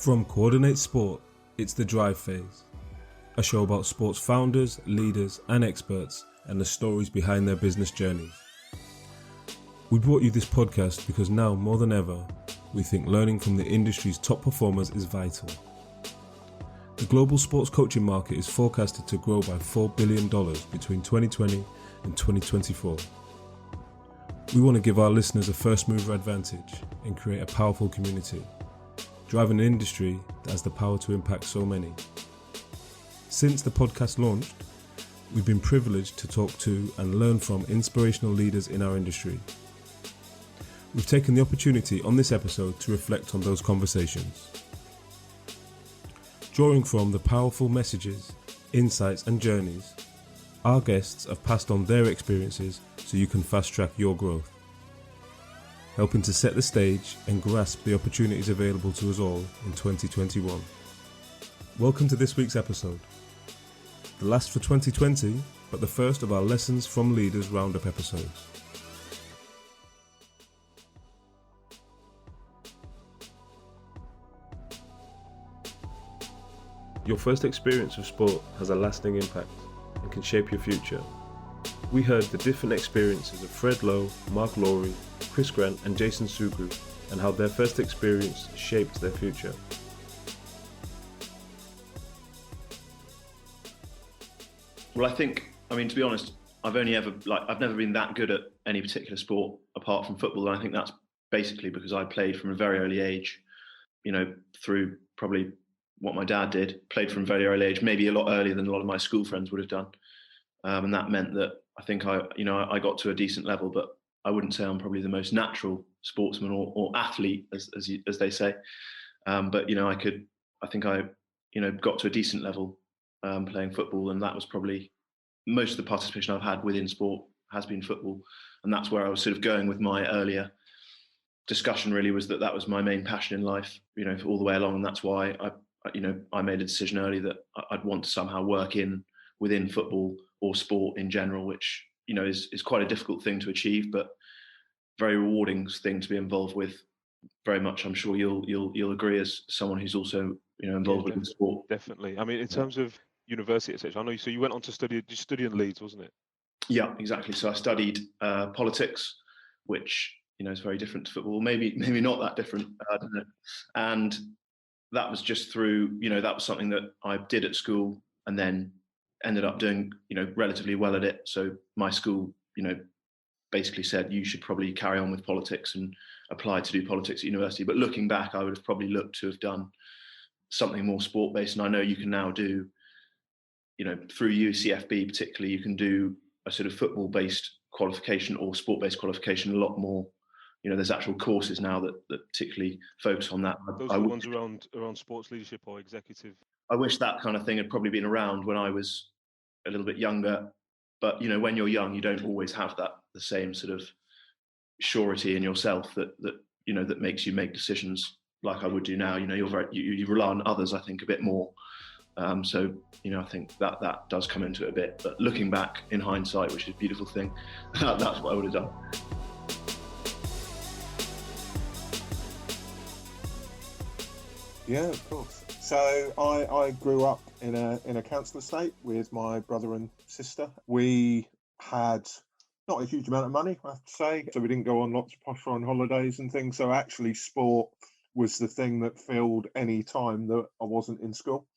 From Coordinate Sport, it's The Drive Phase, a show about sports founders, leaders and experts and the stories behind their business journeys. We brought you this podcast because now more than ever, we think learning from the industry's top performers is vital. The global sports coaching market is forecasted to grow by $4 billion between 2020 and 2024. We want to give our listeners a first mover advantage and create a powerful community, driving an industry that has the power to impact so many. Since the podcast launched, we've been privileged to talk to and learn from inspirational leaders in our industry. We've taken the opportunity on this episode to reflect on those conversations. Drawing from the powerful messages, insights and journeys, our guests have passed on their experiences so you can fast track your growth, helping to set the stage and grasp the opportunities available to us all in 2021. Welcome to this week's episode. The last for 2020, but the first of our Lessons from Leaders Roundup episodes. Your first experience of sport has a lasting impact and can shape your future. We heard the different experiences of Fred Lowe, Lawrie, Chris Grant and Jason Sugrue and how their first experience shaped their future. Well, to be honest, I've never been that good at any particular sport apart from football. And I think that's basically because I played from a very early age, through probably what my dad did, played from a very early age, maybe a lot earlier than a lot of my school friends would have done. And that meant that I think I got to a decent level, but I wouldn't say I'm probably the most natural sportsman or athlete, as they say. But I got to a decent level playing football, and that was probably most of the participation I've had within sport has been football, and that's where I was sort of going with my earlier discussion. Really, was that was my main passion in life, all the way along, and that's why I made a decision early that I'd want to somehow work within football or sport in general, which is quite a difficult thing to achieve, but very rewarding thing to be involved with. Very much, I'm sure you'll agree as someone who's also involved with sport. Definitely. I mean, in terms of university, etc. I know. So you went on to study. Did you study in Leeds, wasn't it? Yeah, exactly. So I studied politics, which is very different to football. Maybe not that different. I don't know. And that was just through that was something that I did at school, and then ended up doing relatively well at it. So my school basically said you should probably carry on with politics and apply to do politics at university. But looking back, I would have probably looked to have done something more sport based. And I know you can now do through UCFB particularly, you can do a sort of football based qualification or sport based qualification a lot more. There's actual courses now that particularly focus on that. Those are the ones around sports leadership or executive. I wish that kind of thing had probably been around when I was a little bit younger. But when you're young, you don't always have the same sort of surety in yourself that makes you make decisions like I would do now. You rely on others, I think, a bit more. So I think that does come into it a bit. But looking back in hindsight, which is a beautiful thing, that's what I would have done. Yeah, of course. So I grew up in a council estate with my brother and sister. We had not a huge amount of money, I have to say, so we didn't go on lots of posh foreign holidays and things. So actually, sport was the thing that filled any time that I wasn't in school.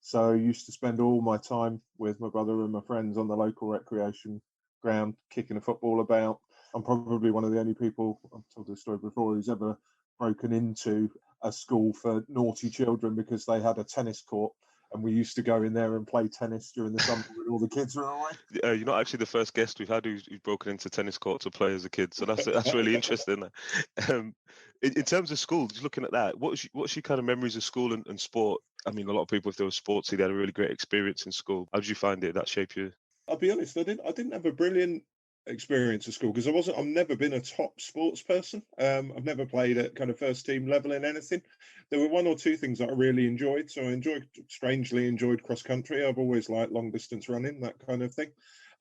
So I used to spend all my time with my brother and my friends on the local recreation ground, kicking a football about. I'm probably one of the only people, I've told this story before, who's ever broken into a school for naughty children because they had a tennis court, and we used to go in there and play tennis during the summer when all the kids were away. You're not actually the first guest we've had who's broken into tennis court to play as a kid, so that's really interesting. In terms of school, just looking at that, what's your kind of memories of school and sport? I mean, a lot of people, if they were sportsy, they had a really great experience in school. How did you find it? That shaped you? I'll be honest, I didn't have a brilliant experience of school because I've never been a top sports person. I've never played at kind of first team level in anything. There were one or two things that I really enjoyed. So I strangely enjoyed cross country. I've always liked long distance running, that kind of thing.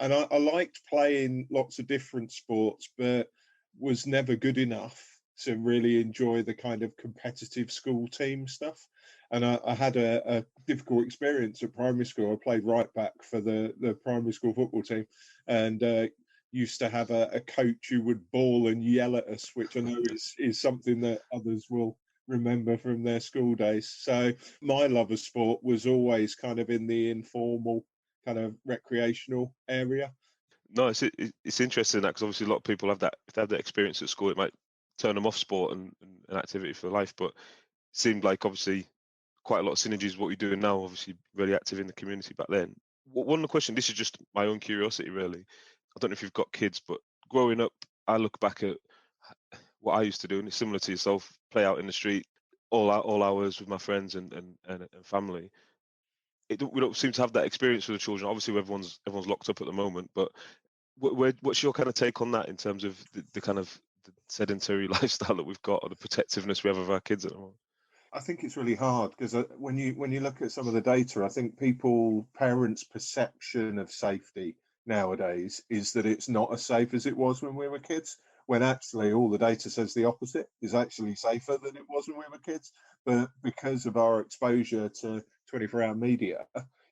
And I liked playing lots of different sports, but was never good enough to really enjoy the kind of competitive school team stuff. And I had a difficult experience at primary school. I played right back for the primary school football team, and used to have a coach who would bawl and yell at us, which I know is something that others will remember from their school days. So my love of sport was always kind of in the informal kind of recreational area. No, it's interesting that, because obviously a lot of people have that. If they have that experience at school, it might turn them off sport and activity for life. But it seemed like obviously quite a lot of synergies with what you're doing now. Obviously, really active in the community back then. One of the question. This is just my own curiosity, really. I don't know if you've got kids, but growing up, I look back at what I used to do, and it's similar to yourself. Play out in the street all hours with my friends and family. We don't seem to have that experience with the children. Obviously, everyone's locked up at the moment, but what's your kind of take on that in terms of the kind of the sedentary lifestyle that we've got, or the protectiveness we have of our kids at the moment? I think it's really hard because when you look at some of the data, I think parents' perception of safety nowadays is that it's not as safe as it was when we were kids, when actually all the data says the opposite, is actually safer than it was when we were kids. But because of our exposure to 24-hour media,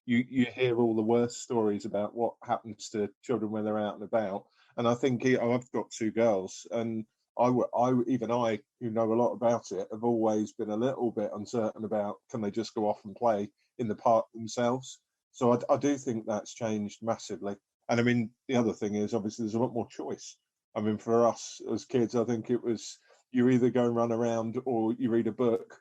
you hear all the worst stories about what happens to children when they're out and about. And I think I've got two girls, and I, who know a lot about it, have always been a little bit uncertain about, can they just go off and play in the park themselves? So I do think that's changed massively. And I mean, the other thing is, obviously, there's a lot more choice. I mean, for us as kids, I think it was, you either go and run around or you read a book,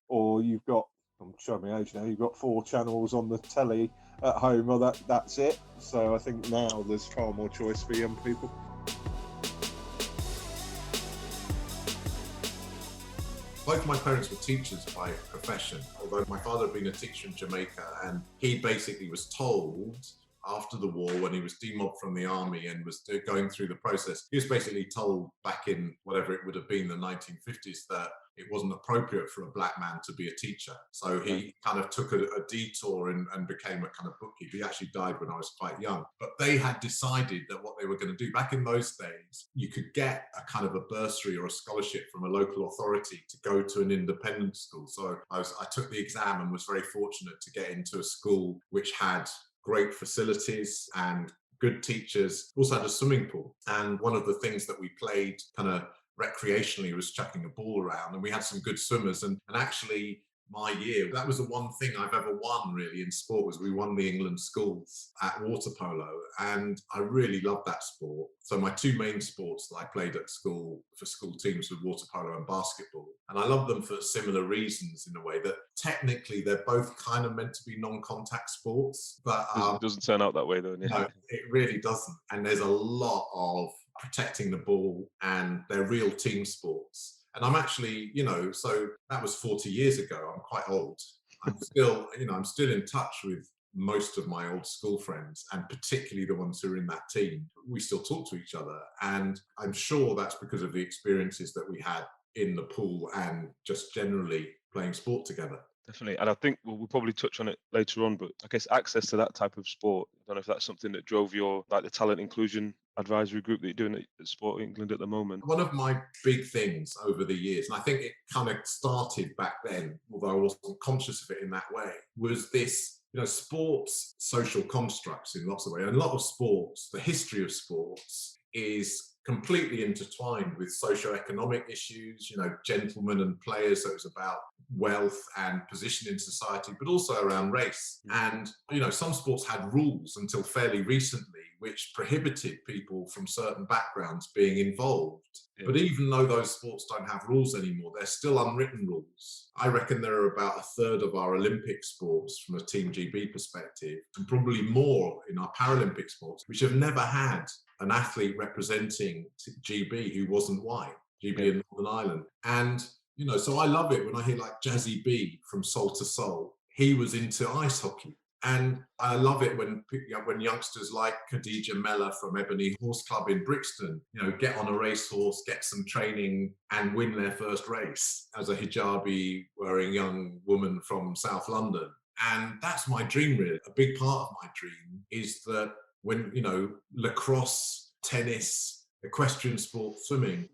or you've got, I'm showing my age now, you've got 4 channels on the telly at home, or that's it. So I think now there's far more choice for young people. Both my parents were teachers by profession, although my father had been a teacher in Jamaica, and he basically was told after the war, when he was demobbed from the army and was going through the process, he was basically told back in whatever it would have been, the 1950s, that it wasn't appropriate for a black man to be a teacher. So he kind of took a detour and became a kind of bookkeeper. He actually died when I was quite young. But they had decided that what they were going to do, back in those days, you could get a kind of a bursary or a scholarship from a local authority to go to an independent school. So I took the exam and was very fortunate to get into a school which had great facilities and good teachers, also had a swimming pool. And one of the things that we played kind of recreationally was chucking a ball around, and we had some good swimmers. And actually, my year, that was the one thing I've ever won really in sport, was we won the England schools at water polo, and I really loved that sport. So my 2 main sports that I played at school for school teams were water polo and basketball, and I love them for similar reasons, in a way that technically they're both kind of meant to be non-contact sports, but it doesn't turn out that way though. No, it really doesn't. And there's a lot of protecting the ball, and they're real team sports. And I'm actually, so that was 40 years ago. I'm quite old. I'm still in touch with most of my old school friends, and particularly the ones who are in that team. We still talk to each other. And I'm sure that's because of the experiences that we had in the pool and just generally playing sport together. Definitely. And I think we'll probably touch on it later on, but I guess access to that type of sport, I don't know if that's something that drove your, like the talent inclusion advisory group that you're doing at Sport England at the moment. One of my big things over the years, and I think it kind of started back then, although I wasn't conscious of it in that way, was this, sports social constructs in lots of ways. And a lot of sports, the history of sports is completely intertwined with socio-economic issues, gentlemen and players. So it was about wealth and position in society, but also around race. And, some sports had rules until fairly recently, which prohibited people from certain backgrounds being involved. Yeah. But even though those sports don't have rules anymore, they're still unwritten rules. I reckon there are about a third of our Olympic sports from a Team GB perspective, and probably more in our Paralympic sports, which have never had an athlete representing GB who wasn't white, GB in Northern Ireland. And, so I love it when I hear like Jazzy B from Soul to Soul. He was into ice hockey. And I love it when youngsters like Khadija Mella from Ebony Horse Club in Brixton, get on a racehorse, get some training and win their first race as a hijabi wearing young woman from South London. And that's my dream, really. A big part of my dream is that when, lacrosse, tennis, equestrian sport, swimming,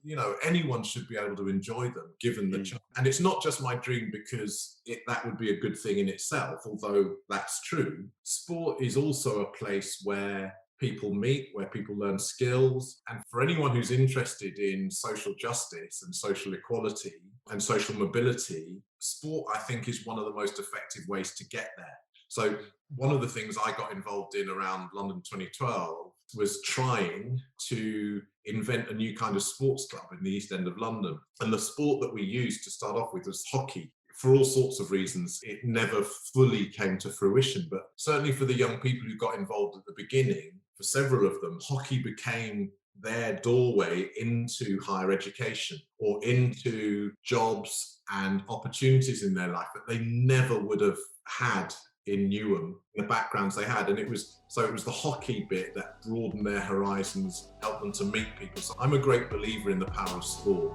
anyone should be able to enjoy them given the chance. And it's not just my dream because that would be a good thing in itself, although that's true. Sport is also a place where people meet, where people learn skills. And for anyone who's interested in social justice and social equality and social mobility, sport, I think, is one of the most effective ways to get there. So one of the things I got involved in around London 2012 was trying to invent a new kind of sports club in the East End of London. And the sport that we used to start off with was hockey. For all sorts of reasons, it never fully came to fruition. But certainly for the young people who got involved at the beginning, for several of them, hockey became their doorway into higher education or into jobs and opportunities in their life that they never would have had in Newham, the backgrounds they had. And it was the hockey bit that broadened their horizons, helped them to meet people. So I'm a great believer in the power of sport.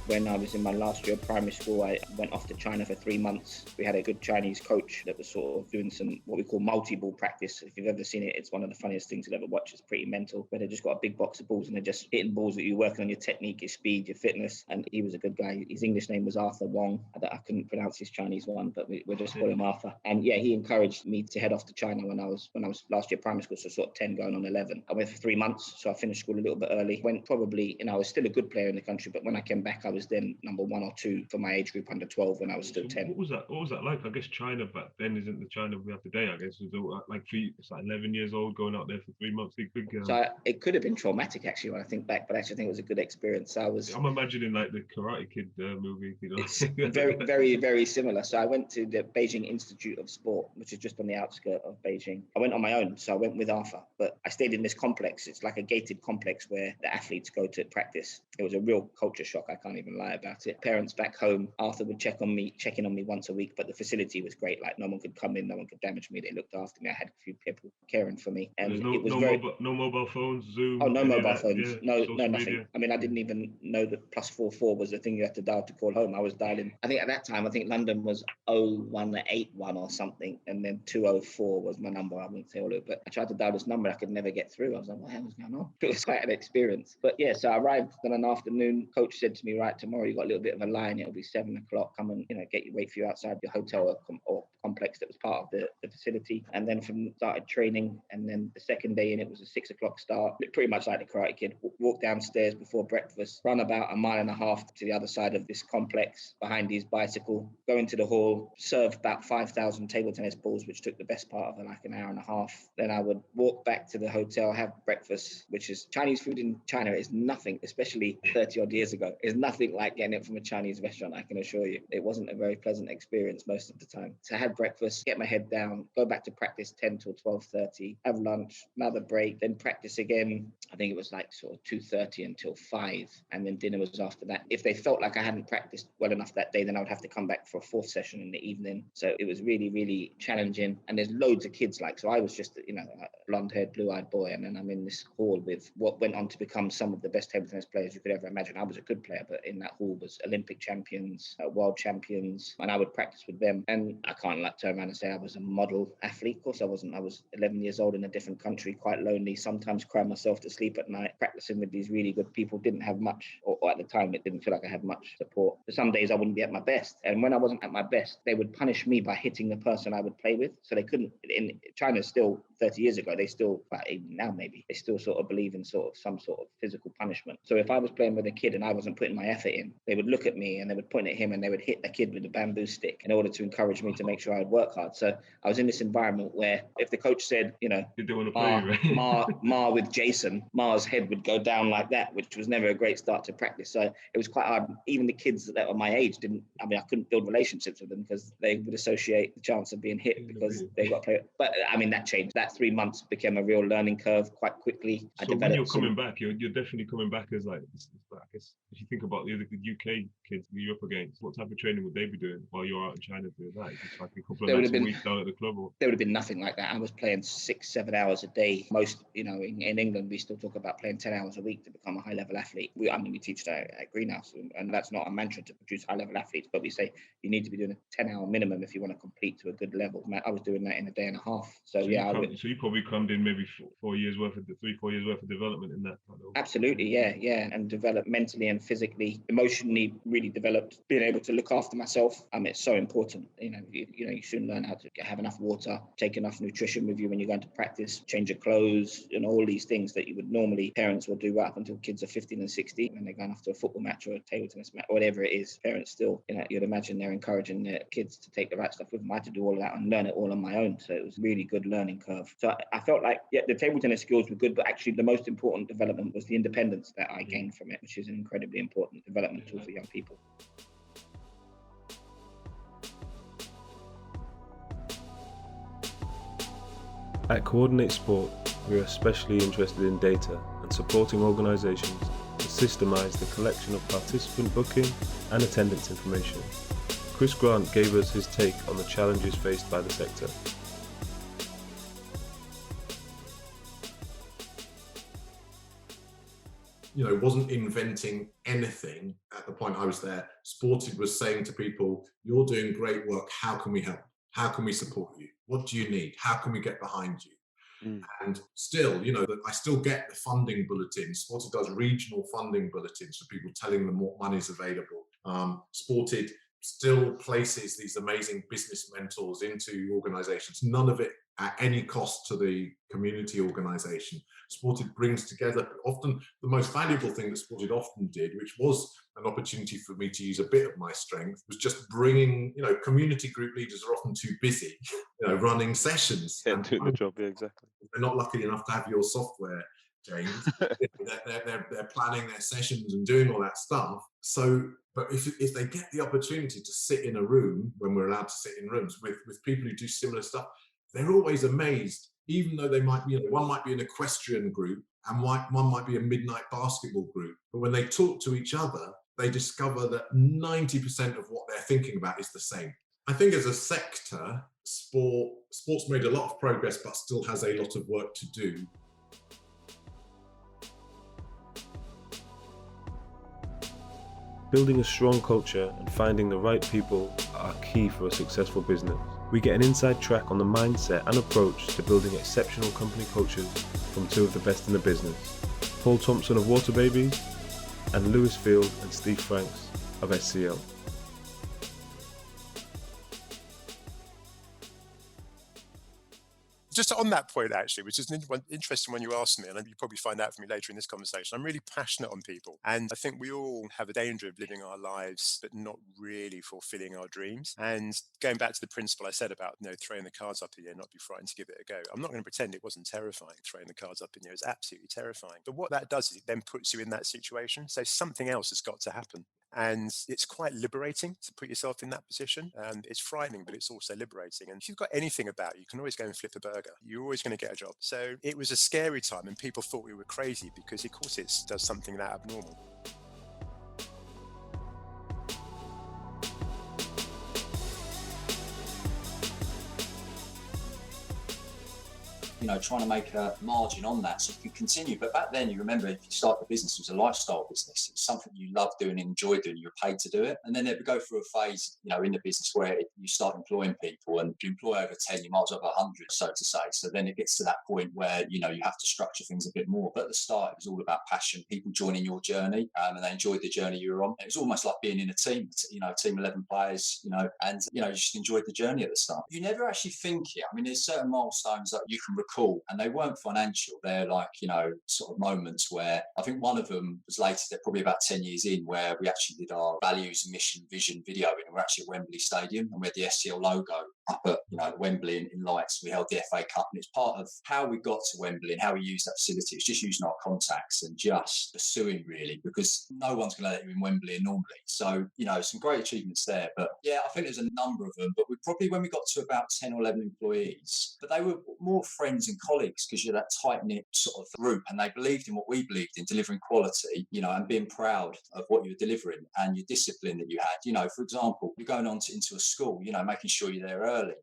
When I was in my last year of primary school, I went off to China for 3 months. We had a good Chinese coach that was sort of doing some what we call multi-ball practice. If you've ever seen it, it's one of the funniest things you'll ever watch. It's pretty mental, where they just got a big box of balls and they're just hitting balls at you, working on your technique, your speed, your fitness. And he was a good guy. His English name was Arthur Wong. I couldn't pronounce his Chinese one, but we'll just call him Arthur. And yeah, he encouraged me to head off to China when I was last year primary school, so sort of 10 going on 11. I went for 3 months, so I finished school a little bit early. Went probably, I was still a good player in the country, but when I came back, I was then number 1 or 2 for my age group under 12 when I was still 10. What was that like? I guess China back then isn't the China we have today. I guess it was like 11 years old going out there for 3 months. So it could have been traumatic actually when I think back, but actually I think it was a good experience. I'm imagining like the Karate Kid movie. It's very, very, very similar. So I went to the Beijing Institute of Sport, which is just on the outskirts of Beijing. I went on my own, so I went with Arthur, but I stayed in this complex. It's like a gated complex where the athletes go to practice. It was a real culture shock. I can't even lie about it. Parents back home, Arthur would check in on me once a week, but the facility was great. Like no one could come in, no one could damage me. They looked after me. I had a few people caring for me, and it was no mobile phones, Zoom. Oh, no mobile phones. Yeah, no, nothing. Media. I mean, I didn't even know that +44 was the thing you had to dial to call home. I was dialing. I think at that time, London was 0181 or something, and then 204 was my number. I wouldn't say all of it, but I tried to dial this number. I could never get through. I was like, what the hell was going on? It was quite an experience. But yeah, so I arrived on an afternoon. Coach said to me, right, tomorrow you got a little bit of a line. It'll be 7 o'clock. Come and wait for you outside your hotel or complex that was part of the facility. And then started training. And then the second day in, it was a 6 o'clock start. Pretty much like the Karate Kid. Walk downstairs before breakfast, run about 1.5 miles to the other side of this complex behind his bicycle, go into the hall, serve about 5,000 table tennis balls, which took the best part of like an hour and a half. Then I would walk back to the hotel, have breakfast, which is Chinese food in China is nothing, especially 30 odd years ago, is nothing like getting it from a Chinese restaurant, I can assure you. It wasn't a very pleasant experience most of the time. So I had breakfast, get my head down, go back to practice 10 till 12:30, have lunch, another break, then practice again. I think it was like sort of 2:30 until 5, and then dinner was after that. If they felt like I hadn't practiced well enough that day, then I would have to come back for a 4th session in the evening. So it was really, really challenging. And there's loads of kids so I was just, a blonde-haired, blue-eyed boy, and then I'm in this hall with what went on to become some of the best table tennis players you could ever imagine. I was a good player, but in that hall was Olympic champions, world champions, and I would practice with them. And I can't turn around and say I was a model athlete. Of course I wasn't. I was 11 years old in a different country, quite lonely, sometimes cry myself to sleep at night, practicing with these really good people. Didn't have much, or at the time it didn't feel like I had much support. For some days I wouldn't be at my best, and when I wasn't at my best, they would punish me by hitting the person I would play with. So they couldn't. In China, still 30 years ago, they still, even now maybe, they still sort of believe in some sort of physical punishment. So if I was playing with a kid and I wasn't putting my effort in, they would look at me and they would point at him and they would hit the kid with a bamboo stick in order to encourage me to make sure I'd work hard. So I was in this environment where if the coach said, you don't want to play, right? Ma with Jason, Ma's head would go down like that, which was never a great start to practice. So it was quite hard. Even the kids that were my age I couldn't build relationships with them because they would associate the chance of being hit because they got to play. But that changed. That 3 months became a real learning curve quite quickly. So when you're coming back, you're definitely coming back as I guess if you think about the UK kids you're up against, what type of training would they be doing while you're out in China doing that? Just like a couple of nights a week down at the club? Or? There would have been nothing like that. I was playing 6-7 hours a day. Most, in England, we still talk about playing 10 hours a week to become a high-level athlete. We teach that at Greenhouse, and that's not a mantra to produce high-level athletes, but we say you need to be doing a 10-hour minimum if you want to compete to a good level. I was doing that in a day and a half. So So you probably crammed in maybe 4 years worth of 3-4 years worth of development in that kind of. Absolutely, yeah, and develop mentally and physically, emotionally, really developed. Being able to look after myself, it's so important. You soon learn how to have enough water, take enough nutrition with you when you're going to practice, change your clothes, and all these things that you would normally, parents will do right up until kids are 15 and 16, and they're going off to a football match or a table tennis match, whatever it is. Parents still, you'd imagine they're encouraging their kids to take the right stuff with them. I had to do all of that and learn it all on my own. So it was a really good learning curve. So I felt like, the table tennis skills were good, but actually the most important development was the independence that I gained from it, which is an incredibly important development tool for young people. At Coordinate Sport, we are especially interested in data and supporting organisations to systemize the collection of participant booking and attendance information. Chris Grant gave us his take on the challenges faced by the sector. Wasn't inventing anything at the point I was there. Sported was saying to people, you're doing great work. How can we help? How can we support you? What do you need? How can we get behind you? And still, I still get the funding bulletins. Sported does regional funding bulletins for people telling them what money is available. Sported still places these amazing business mentors into organisations. None of it at any cost to the community organisation. Sported brings together, often the most valuable thing that Sported often did, which was an opportunity for me to use a bit of my strength, was just bringing, community group leaders are often too busy, running sessions. Yeah, doing the job, yeah, exactly. They're not lucky enough to have your software, James. they're planning their sessions and doing all that stuff. So, but if they get the opportunity to sit in a room, when we're allowed to sit in rooms with people who do similar stuff, they're always amazed, even though they might be, one might be an equestrian group and one might be a midnight basketball group. But when they talk to each other, they discover that 90% of what they're thinking about is the same. I think as a sector, sports made a lot of progress, but still has a lot of work to do. Building a strong culture and finding the right people are key for a successful business. We get an inside track on the mindset and approach to building exceptional company cultures from two of the best in the business, Paul Thompson of Water Babies and Lewis Field and Steve Franks of SCL. Just on that point, actually, which is an interesting one you asked me, and you probably find out from me later in this conversation, I'm really passionate on people. And I think we all have a danger of living our lives, but not really fulfilling our dreams. And going back to the principle I said about, throwing the cards up in the air, not be frightened to give it a go. I'm not going to pretend it wasn't terrifying. Throwing the cards up in the air is absolutely terrifying. But what that does is it then puts you in that situation. So something else has got to happen. And it's quite liberating to put yourself in that position. And it's frightening, but it's also liberating. And if you've got anything about you can always go and flip a burger. You're always going to get a job. So it was a scary time, and people thought we were crazy because, of course, it does something that abnormal. Trying to make a margin on that so you can continue. But back then, you remember, if you start the business, it was a lifestyle business. It was something you loved doing and enjoyed doing. You were paid to do it. And then they would go through a phase, in the business where you start employing people, and you employ over 10, you might as well have 100, so to say. So then it gets to that point where, you have to structure things a bit more. But at the start, it was all about passion, people joining your journey, and they enjoyed the journey you were on. It was almost like being in a team, team 11 players, and, you just enjoyed the journey at the start. You never actually think it. There's certain milestones that you can recall, and they weren't financial. They're like, sort of moments where I think one of them was later, they're probably about 10 years in, where we actually did our values, mission, vision video, and we're actually at Wembley Stadium, and we had the SCL logo up at Wembley in lights. We held the FA Cup, and it's part of how we got to Wembley and how we used that facility. It's just using our contacts and just pursuing, really, because no one's going to let you in Wembley normally. So, some great achievements there. But yeah, I think there's a number of them, but when we got to about 10 or 11 employees, but they were more friends and colleagues because you're that tight-knit sort of group, and they believed in what we believed in, delivering quality, and being proud of what you were delivering and your discipline that you had. For example, you're going on into a school, making sure you're there early,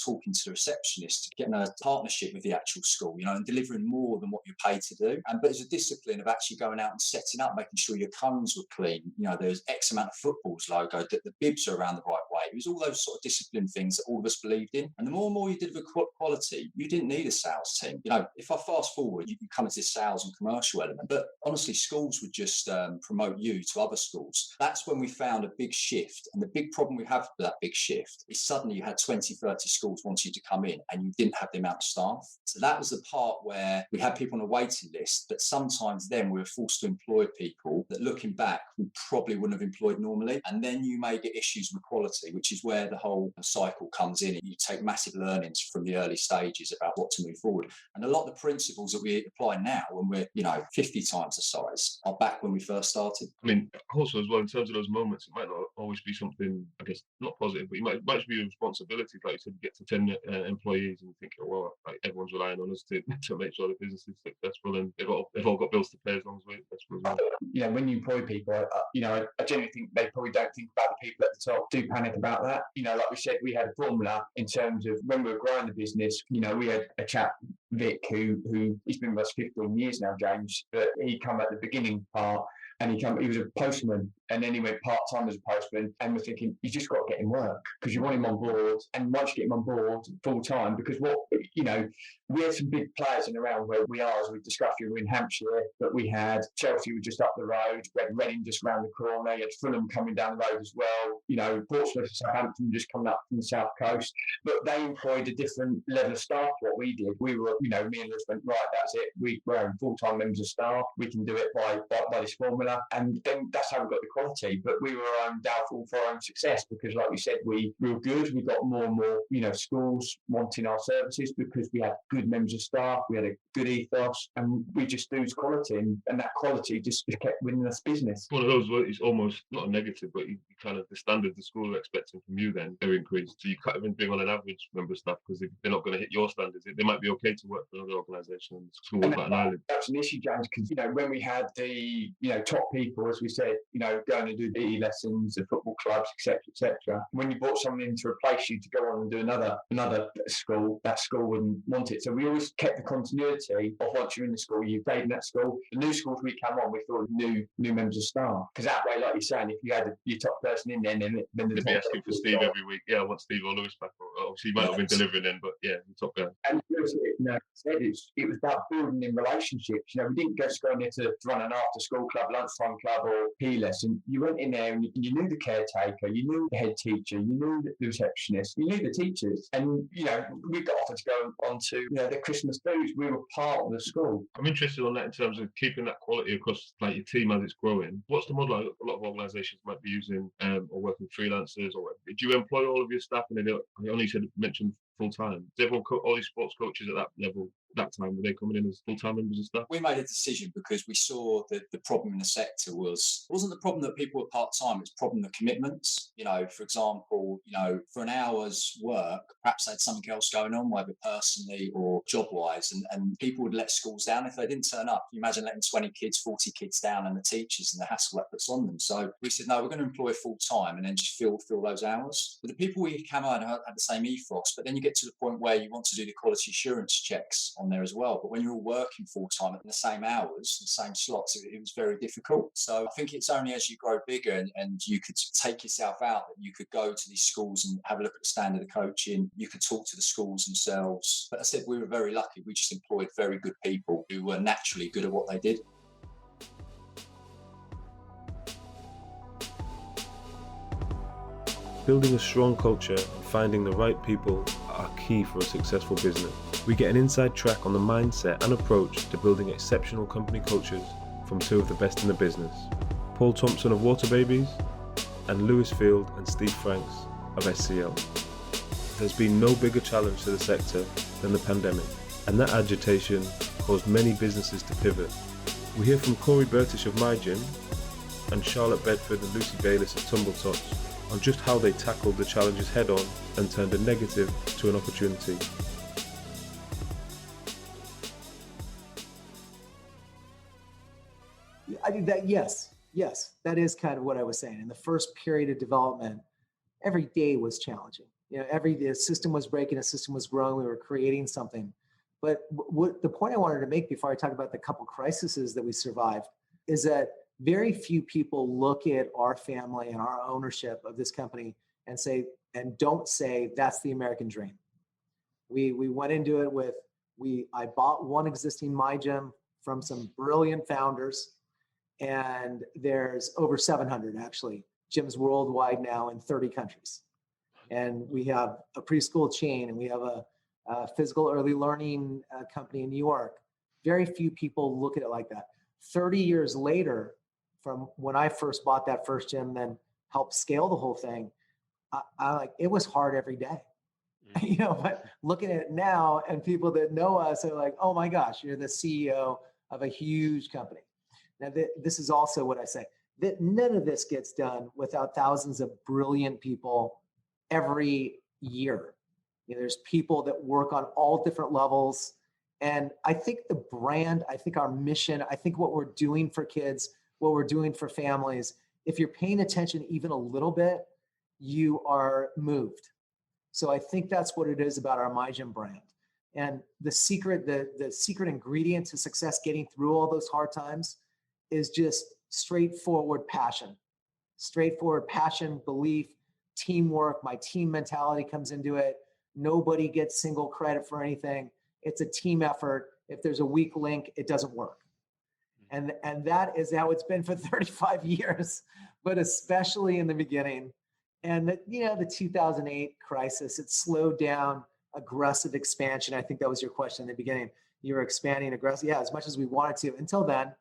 talking to the receptionist, getting a partnership with the actual school, and delivering more than what you're paid to do. But there's a discipline of actually going out and setting up, making sure your cones were clean. There's X amount of footballs logo, that the bibs are around the right way. It was all those sort of discipline things that all of us believed in. And the more and more you did with quality, you didn't need a sales team. You know, if I fast forward, you can come into this sales and commercial element, but honestly, schools would just promote you to other schools. That's when we found a big shift. And the big problem we have with that big shift is suddenly you had 20, 30 schools wanting you to come in and you didn't have the amount of staff. So that was the part where we had people on a waiting list, but sometimes then we were forced to employ people that, looking back, we probably wouldn't have employed normally. And then you may get issues with quality, which is where the whole cycle comes in. You take massive learnings from the early stages about what to move forward. And a lot of the principles that we apply now when we're, 50 times the size are back when we first started. I mean, also as well, in terms of those moments, it might not always be something, I guess, not positive, but it might be a responsibility, like you said, you get to 10 employees and you think, oh, well, like, everyone's relying on us to make sure the business is successful, and they've all got bills to pay as long as we're successful as well. When you employ people, I generally think they probably don't think about the people at the top, do panic about that. Like we said, we had a formula in terms of when we were growing the business. We had a chap, Vic, who he's been with us 15 years now, James, but he come at the beginning part, and he was a postman, and then he went part-time as a postman, and we're thinking, you just got to get him work, because you want him on board, and once you get him on board full-time, because we had some big players in around where we are, as we discussed, we were in Hampshire, but we had Chelsea were just up the road, we had Reading just round the corner, you had Fulham coming down the road as well, Portsmouth and Southampton just coming up from the south coast, but they employed a different level of staff to what we did. We were, me and Liz went, right, that's it, we're having full-time members of staff, we can do it by this formula, and then that's how we got the quality. But we were doubtful for our own success, because like we said, we were good, we got more and more, schools wanting our services because we had good members of staff, we had a good ethos, and we just lose quality, and that quality just kept winning us business. One of those where it's almost not a negative, but you kind of, the standard the school are expecting from you then, they're increased. So you can't even bring on an average member of staff, because they're not going to hit your standards. They might be okay to work for another organisation and school like an island. That's an issue, James, because when we had the top people, as we said, going to do PE lessons, the football clubs, etc., when you brought someone in to replace you to go on and do another school, that school wouldn't want it. So we always kept the continuity of, once you're in the school, you stayed in that school. The new schools we come on, we thought new members of staff, because that way, like you're saying, if you had your top person in there, then they'd be asking for Steve every week. Yeah, I want Steve or Lewis back. Obviously, he might not have been delivering then, but yeah, the top guy. And it was about building in relationships. We didn't just go in there to run an after-school club, lunchtime club, or PE lesson. You went in there and you knew the caretaker, you knew the head teacher, you knew the receptionist, you knew the teachers, and we got offered to go on to the Christmas dues. We were part of the school. I'm interested on that in terms of keeping that quality across like your team as it's growing. What's the model a lot of organisations might be using, or working freelancers, or do you employ all of your staff and then you only mentioned full-time? Does everyone, all these sports coaches at that level, that time, were they coming in as full-time members of staff? We made a decision because we saw that the problem in the sector wasn't the problem that people were part-time, it's the problem of commitments. For example, for an hour's work, perhaps they had something else going on, whether personally or job-wise, and people would let schools down if they didn't turn up. You imagine letting 20 kids, 40 kids down, and the teachers and the hassle that puts on them. So we said, no, we're going to employ full-time and then just fill those hours. But the people we came on had the same ethos, but then you get to the point where you want to do the quality assurance checks on there as well. But when you're all working full-time at the same hours, the same slots, it was very difficult. So I think it's only as you grow bigger and you could take yourself out that you could go to these schools and have a look at the standard of coaching. You could talk to the schools themselves. But I said we were very lucky. We just employed very good people who were naturally good at what they did. Building a strong culture and finding the right people are key for a successful business. We get an inside track on the mindset and approach to building exceptional company cultures from two of the best in the business, Paul Thompson of Water Babies and Lewis Field and Steve Franks of SCL. There's been no bigger challenge to the sector than the pandemic, and that agitation caused many businesses to pivot. We hear from Cory Bertisch of My Gym and Charlotte Bedford and Lucy Bayliss of Tumble Tots on just how they tackled the challenges head-on and turned a negative to an opportunity. Yes, that is kind of what I was saying. In the first period of development, every day was challenging. The system was breaking, the system was growing, we were creating something. But what the point I wanted to make before I talk about the couple crises that we survived is that very few people look at our family and our ownership of this company and don't say that's the American dream. We went into it with, I bought one existing My Gym from some brilliant founders, and there's over 700 actually gyms worldwide now in 30 countries. And we have a preschool chain, and we have a physical early learning company in New York. Very few people look at it like that. 30 years later, from when I first bought that first gym, then helped scale the whole thing, I like, it was hard every day. You know, but looking at it now, and people that know us are like, oh my gosh, you're the CEO of a huge company. Now, this is also what I say, that none of this gets done without thousands of brilliant people every year. You know, there's people that work on all different levels. And I think the brand, I think our mission, I think what we're doing for kids, what we're doing for families, if you're paying attention even a little bit, you are moved. So I think that's what it is about our My Gym brand. And the secret ingredient to success, getting through all those hard times, is just straightforward passion, belief, teamwork. My team mentality comes into it. Nobody gets single credit for anything. It's a team effort. If there's a weak link, it doesn't work. And that is how it's been for 35 years, but especially in the beginning. And the 2008 crisis, it slowed down aggressive expansion. I think that was your question in the beginning. You were expanding aggressive, as much as we wanted to until then.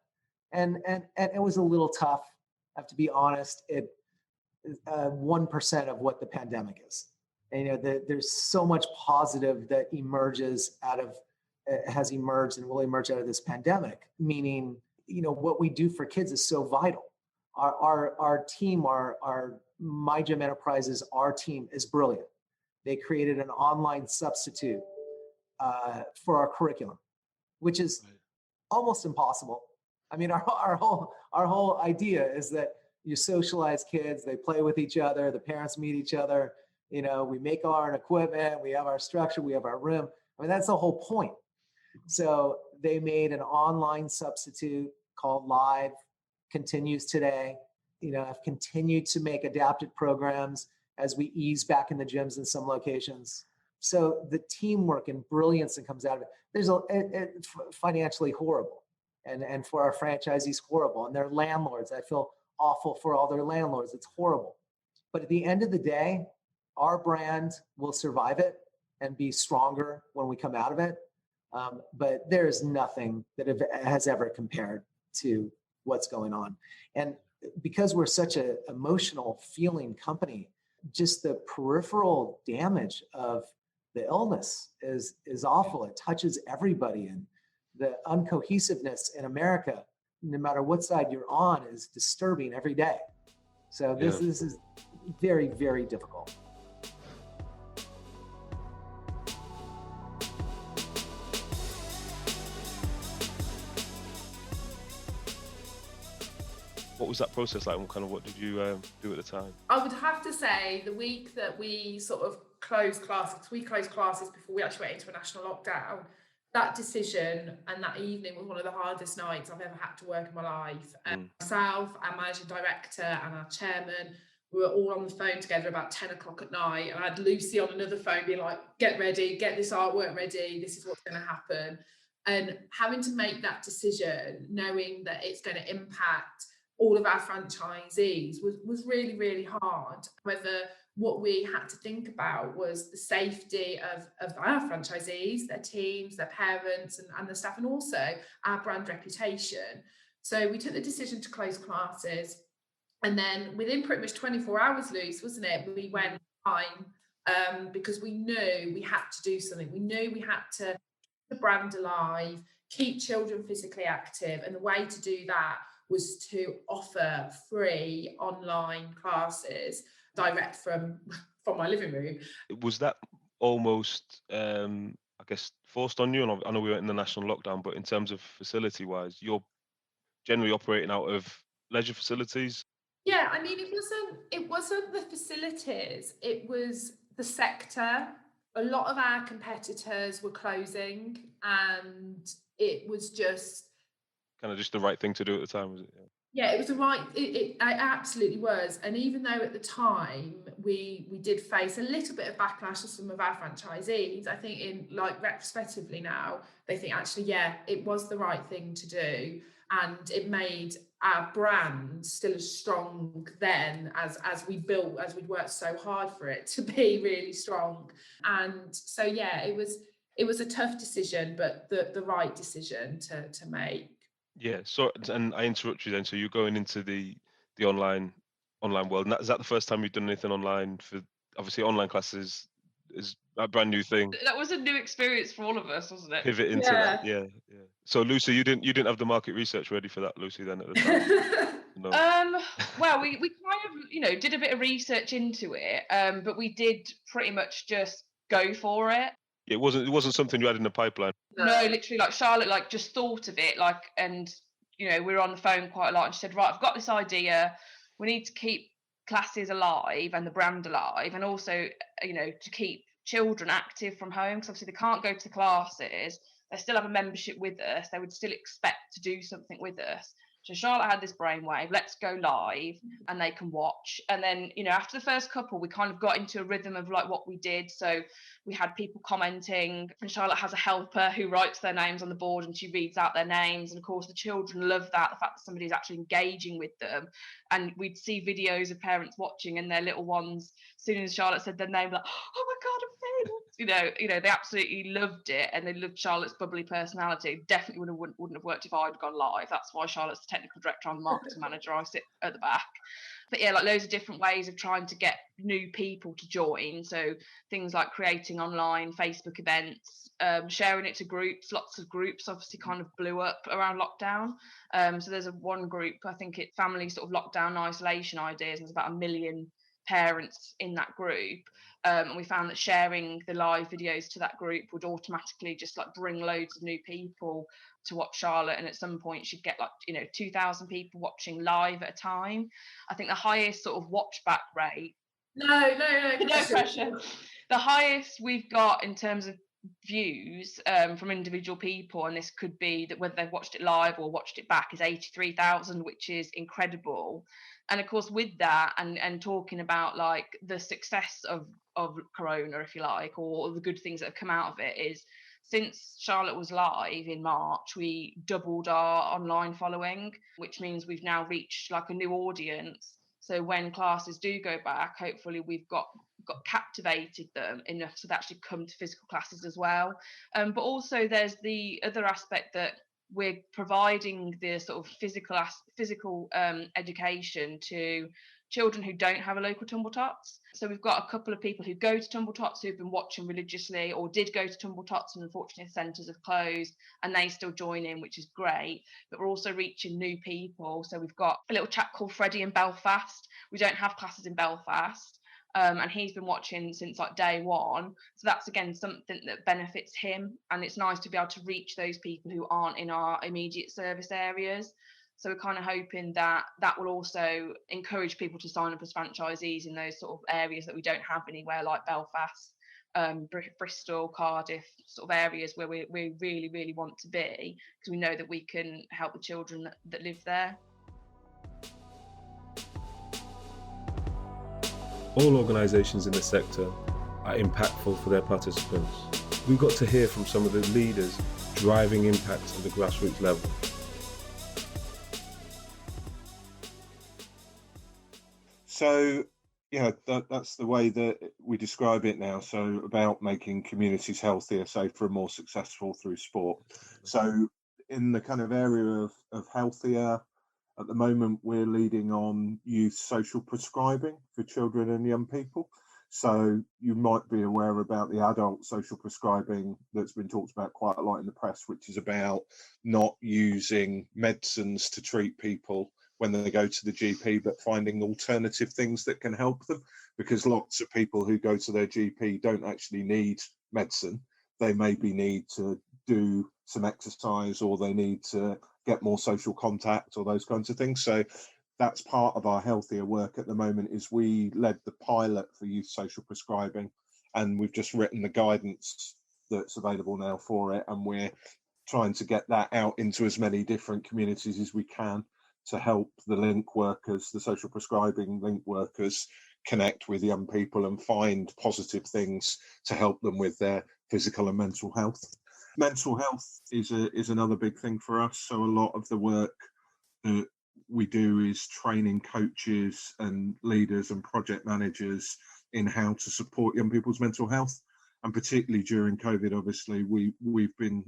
And it was a little tough. I have to be honest. It 1% of what the pandemic is. And there's so much positive that has emerged and will emerge out of this pandemic. Meaning, what we do for kids is so vital. Our team, our My Gym Enterprises, our team is brilliant. They created an online substitute for our curriculum, which is almost impossible. I mean, our whole idea is that you socialize kids, they play with each other, the parents meet each other. We make our own equipment, we have our structure, we have our room. I mean, that's the whole point. So they made an online substitute called Live, continues today. I've continued to make adapted programs as we ease back in the gyms in some locations. So the teamwork and brilliance that comes out of it, there's financially horrible. And for our franchisees, horrible. And their landlords, I feel awful for all their landlords. It's horrible. But at the end of the day, our brand will survive it and be stronger when we come out of it. But there is nothing that has ever compared to what's going on. And because we're such an emotional feeling company, just the peripheral damage of the illness is awful. It touches everybody. And the uncohesiveness in America, no matter what side you're on, is disturbing every day. So this is very, very difficult. What was that process like? What did you do at the time? I would have to say the week that we sort of closed classes, we closed classes before we actually went into a national lockdown. That decision and that evening was one of the hardest nights I've ever had to work in my life. Myself, our managing director and our chairman, we were all on the phone together about 10 o'clock at night. And I had Lucy on another phone being like, get ready, get this artwork ready. This is what's going to happen. And having to make that decision, knowing that it's going to impact all of our franchisees was really, really hard. However, what we had to think about was the safety of our franchisees, their teams, their parents and the staff, and also our brand reputation. So we took the decision to close classes. And then within pretty much 24 hours, Luce, wasn't it? We went online because we knew we had to do something. We knew we had to keep the brand alive, keep children physically active. And the way to do that was to offer free online classes direct from my living room. Was that almost, forced on you? And I know we were in the national lockdown, but in terms of facility-wise, you're generally operating out of leisure facilities? Yeah, I mean, it wasn't the facilities, it was the sector. A lot of our competitors were closing, and it was just kind of just the right thing to do at the time, was it? Yeah, it was the right. It absolutely was. And even though at the time we did face a little bit of backlash of some of our franchisees, I think in like retrospectively now they think actually, yeah, it was the right thing to do, and it made our brand still as strong then as we'd worked so hard for it to be really strong. And so yeah, it was a tough decision, but the right decision to make. Yeah. So, and I interrupt you then. So you're going into the online world. And is that the first time you've done anything online? For obviously online classes is a brand new thing. That was a new experience for all of us, wasn't it? Pivot into that. Yeah. So Lucy, you didn't have the market research ready for that, Lucy, then at the time. No. Well, we kind of, did a bit of research into it, but we did pretty much just go for it. It wasn't something you had in the pipeline. No, literally, like Charlotte, just thought of it, and we were on the phone quite a lot, and she said, right, I've got this idea. We need to keep classes alive and the brand alive, and also, to keep children active from home, because obviously they can't go to the classes. They still have a membership with us. They would still expect to do something with us. So Charlotte had this brainwave, let's go live and they can watch. And then, after the first couple, we kind of got into a rhythm of like what we did. So we had people commenting, and Charlotte has a helper who writes their names on the board and she reads out their names. And of course, the children love that, the fact that somebody's actually engaging with them. And we'd see videos of parents watching and their little ones, as soon as Charlotte said their name, like, oh my God, I'm famous. They absolutely loved it, and they loved Charlotte's bubbly personality. Definitely wouldn't have worked if I'd gone live. That's why Charlotte's the technical director, I'm the marketing manager, I sit at the back. But yeah, like loads of different ways of trying to get new people to join. So things like creating online Facebook events, sharing it to groups. Lots of groups obviously kind of blew up around lockdown. So there's one group, I think it's family sort of lockdown isolation ideas, and there's about 1 million parents in that group. And we found that sharing the live videos to that group would automatically just like bring loads of new people to watch Charlotte. And at some point she'd get 2,000 people watching live at a time. I think the highest sort of watch back rate. No pressure. The highest we've got in terms of views from individual people, and this could be that whether they've watched it live or watched it back, is 83,000, which is incredible. And of course, with that and talking about like the success of Corona, if you like, or the good things that have come out of it, is since Charlotte was live in March, we doubled our online following, which means we've now reached like a new audience. So when classes do go back, hopefully we've got captivated them enough so they actually come to physical classes as well. But also there's the other aspect that we're providing the sort of physical education to children who don't have a local Tumble Tots. So we've got a couple of people who go to Tumble Tots who've been watching religiously, or did go to Tumble Tots, and unfortunately the centres have closed, and they still join in, which is great. But we're also reaching new people. So we've got a little chap called Freddie in Belfast. We don't have classes in Belfast. And he's been watching since like day one. So that's again something that benefits him, and it's nice to be able to reach those people who aren't in our immediate service areas. So we're kind of hoping that will also encourage people to sign up as franchisees in those sort of areas that we don't have anywhere, like Belfast, Bristol, Cardiff, sort of areas where we really, really want to be, because we know that we can help the children that live there. All organisations in the sector are impactful for their participants. We got to hear from some of the leaders driving impact at the grassroots level. So, that's the way that we describe it now. So about making communities healthier, safer and more successful through sport. So in the kind of area of healthier, at the moment, we're leading on youth social prescribing for children and young people. So you might be aware about the adult social prescribing that's been talked about quite a lot in the press, which is about not using medicines to treat people when they go to the GP, but finding alternative things that can help them, because lots of people who go to their GP don't actually need medicine. They maybe need to do some exercise, or they need to get more social contact, or those kinds of things. So that's part of our healthier work at the moment. Is we led the pilot for youth social prescribing, and we've just written the guidance that's available now for it, and we're trying to get that out into as many different communities as we can, to help the link workers, the social prescribing link workers, connect with young people and find positive things to help them with their physical and mental health. Mental health is another big thing for us. So a lot of the work that we do is training coaches and leaders and project managers in how to support young people's mental health. And particularly during COVID, obviously, we've been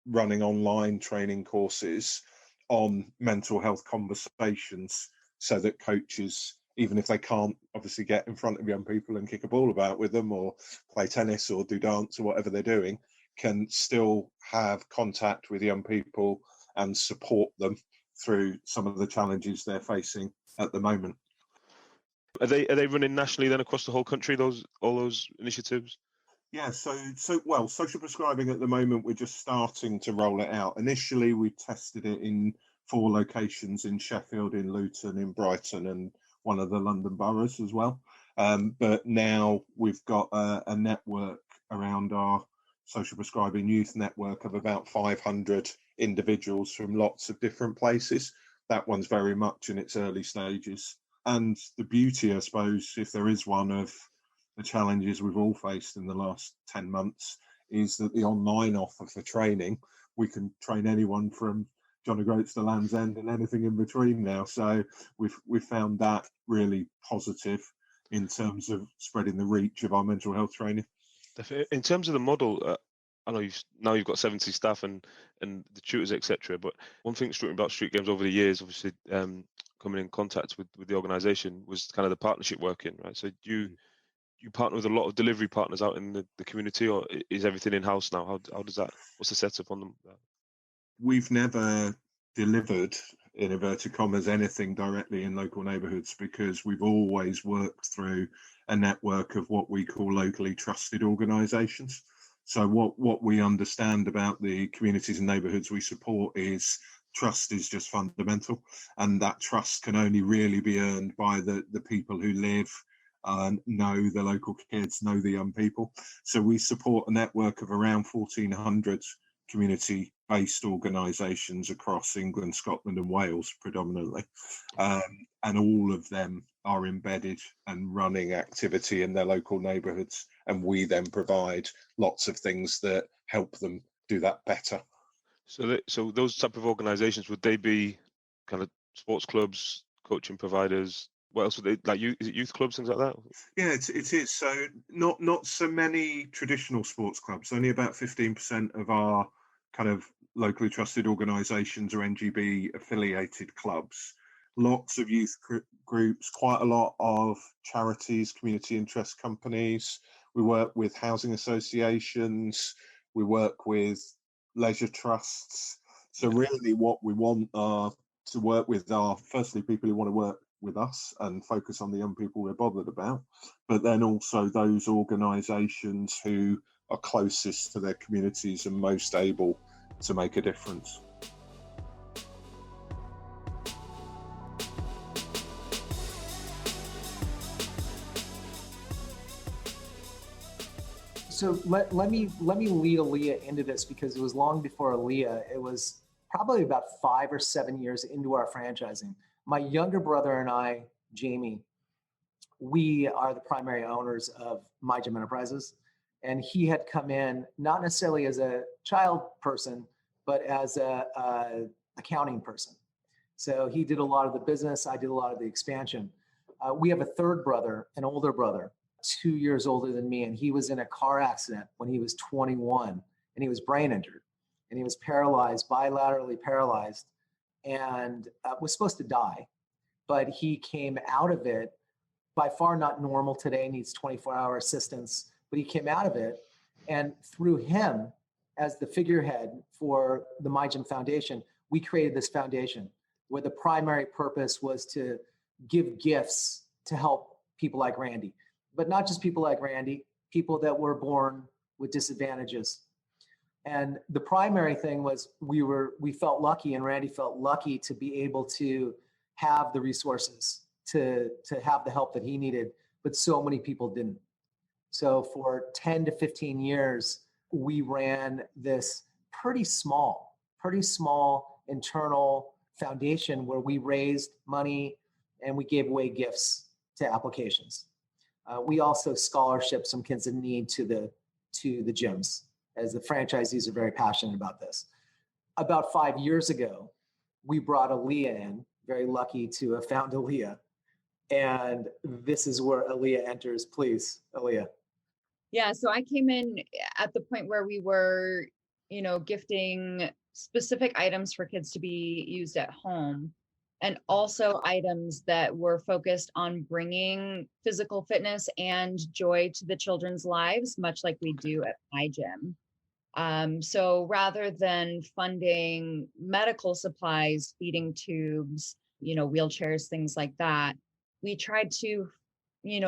running online training courses on mental health conversations so that coaches, even if they can't obviously get in front of young people and kick a ball about with them or play tennis or do dance or whatever they're doing, can still have contact with young people and support them through some of the challenges they're facing at the moment. Are they running nationally then across the whole country, all those initiatives? Yeah, so social prescribing at the moment, we're just starting to roll it out. Initially, we tested it in 4 locations in Sheffield, in Luton, in Brighton, and one of the London boroughs as well. But now we've got a network around our social prescribing youth network of about 500 individuals from lots of different places. That one's very much in its early stages. And the beauty, I suppose, if there is one, of the challenges we've all faced in the last 10 months is that the online offer for training, we can train anyone from John O'Groats to Land's End and anything in between now. So we've found that really positive in terms of spreading the reach of our mental health training. In terms of the model, I know you've got 70 staff and the tutors, etc. But one thing that struck me about Street Games over the years, obviously coming in contact with the organisation, was kind of the partnership working, right? So you partner with a lot of delivery partners out in the community, or is everything in-house now? How does that, what's the setup on them? We've never delivered, in inverted commas, anything directly in local neighbourhoods because we've always worked through a network of what we call locally trusted organisations. So what we understand about the communities and neighbourhoods we support is trust is just fundamental, and that trust can only really be earned by the people who live, know the local kids, know the young people. So we support a network of around 1,400 community-based organisations across England, Scotland and Wales predominantly. And all of them are embedded and running activity in their local neighbourhoods. And we then provide lots of things that help them do that better. So those type of organisations, would they be kind of sports clubs, coaching providers? What else would they, like, is it youth clubs, things like that? Yeah, it is. So not so many traditional sports clubs. Only about 15% of our kind of locally trusted organisations are NGB affiliated clubs. Lots of youth groups, quite a lot of charities, community interest companies. We work with housing associations. We work with leisure trusts. So really what we want to work with are, firstly, people who want to work with us and focus on the young people we're bothered about, but then also those organisations who are closest to their communities and most able to make a difference. So let me lead Aleah into this, because it was long before Aleah. It was probably about 5 or 7 years into our franchising. My younger brother and I, Jamie, we are the primary owners of My Gym Enterprises. And he had come in, not necessarily as a child person, but as a accounting person. So he did a lot of the business. I did a lot of the expansion. We have a third brother, an older brother, 2 years older than me. And he was in a car accident when he was 21, and he was brain injured, and he was paralyzed, bilaterally paralyzed, and was supposed to die. But he came out of it, by far not normal today, needs 24-hour assistance, but he came out of it. And through him, as the figurehead for the My Gym Foundation, we created this foundation where the primary purpose was to give gifts to help people like Randy, but not just people like Randy, people that were born with disadvantages. And the primary thing was we felt lucky, and Randy felt lucky to be able to have the resources to have the help that he needed, but so many people didn't. So for 10 to 15 years, we ran this pretty small internal foundation where we raised money and we gave away gifts to applications. We also scholarship some kids in need to the gyms, as the franchisees are very passionate about this. About 5 years ago, we brought Aleah in, very lucky to have found Aleah. And this is where Aleah enters. Please, Aleah. Yeah, so I came in at the point where we were, gifting specific items for kids to be used at home, and also items that were focused on bringing physical fitness and joy to the children's lives, much like we do at my gym. So rather than funding medical supplies, feeding tubes, wheelchairs, things like that, we tried to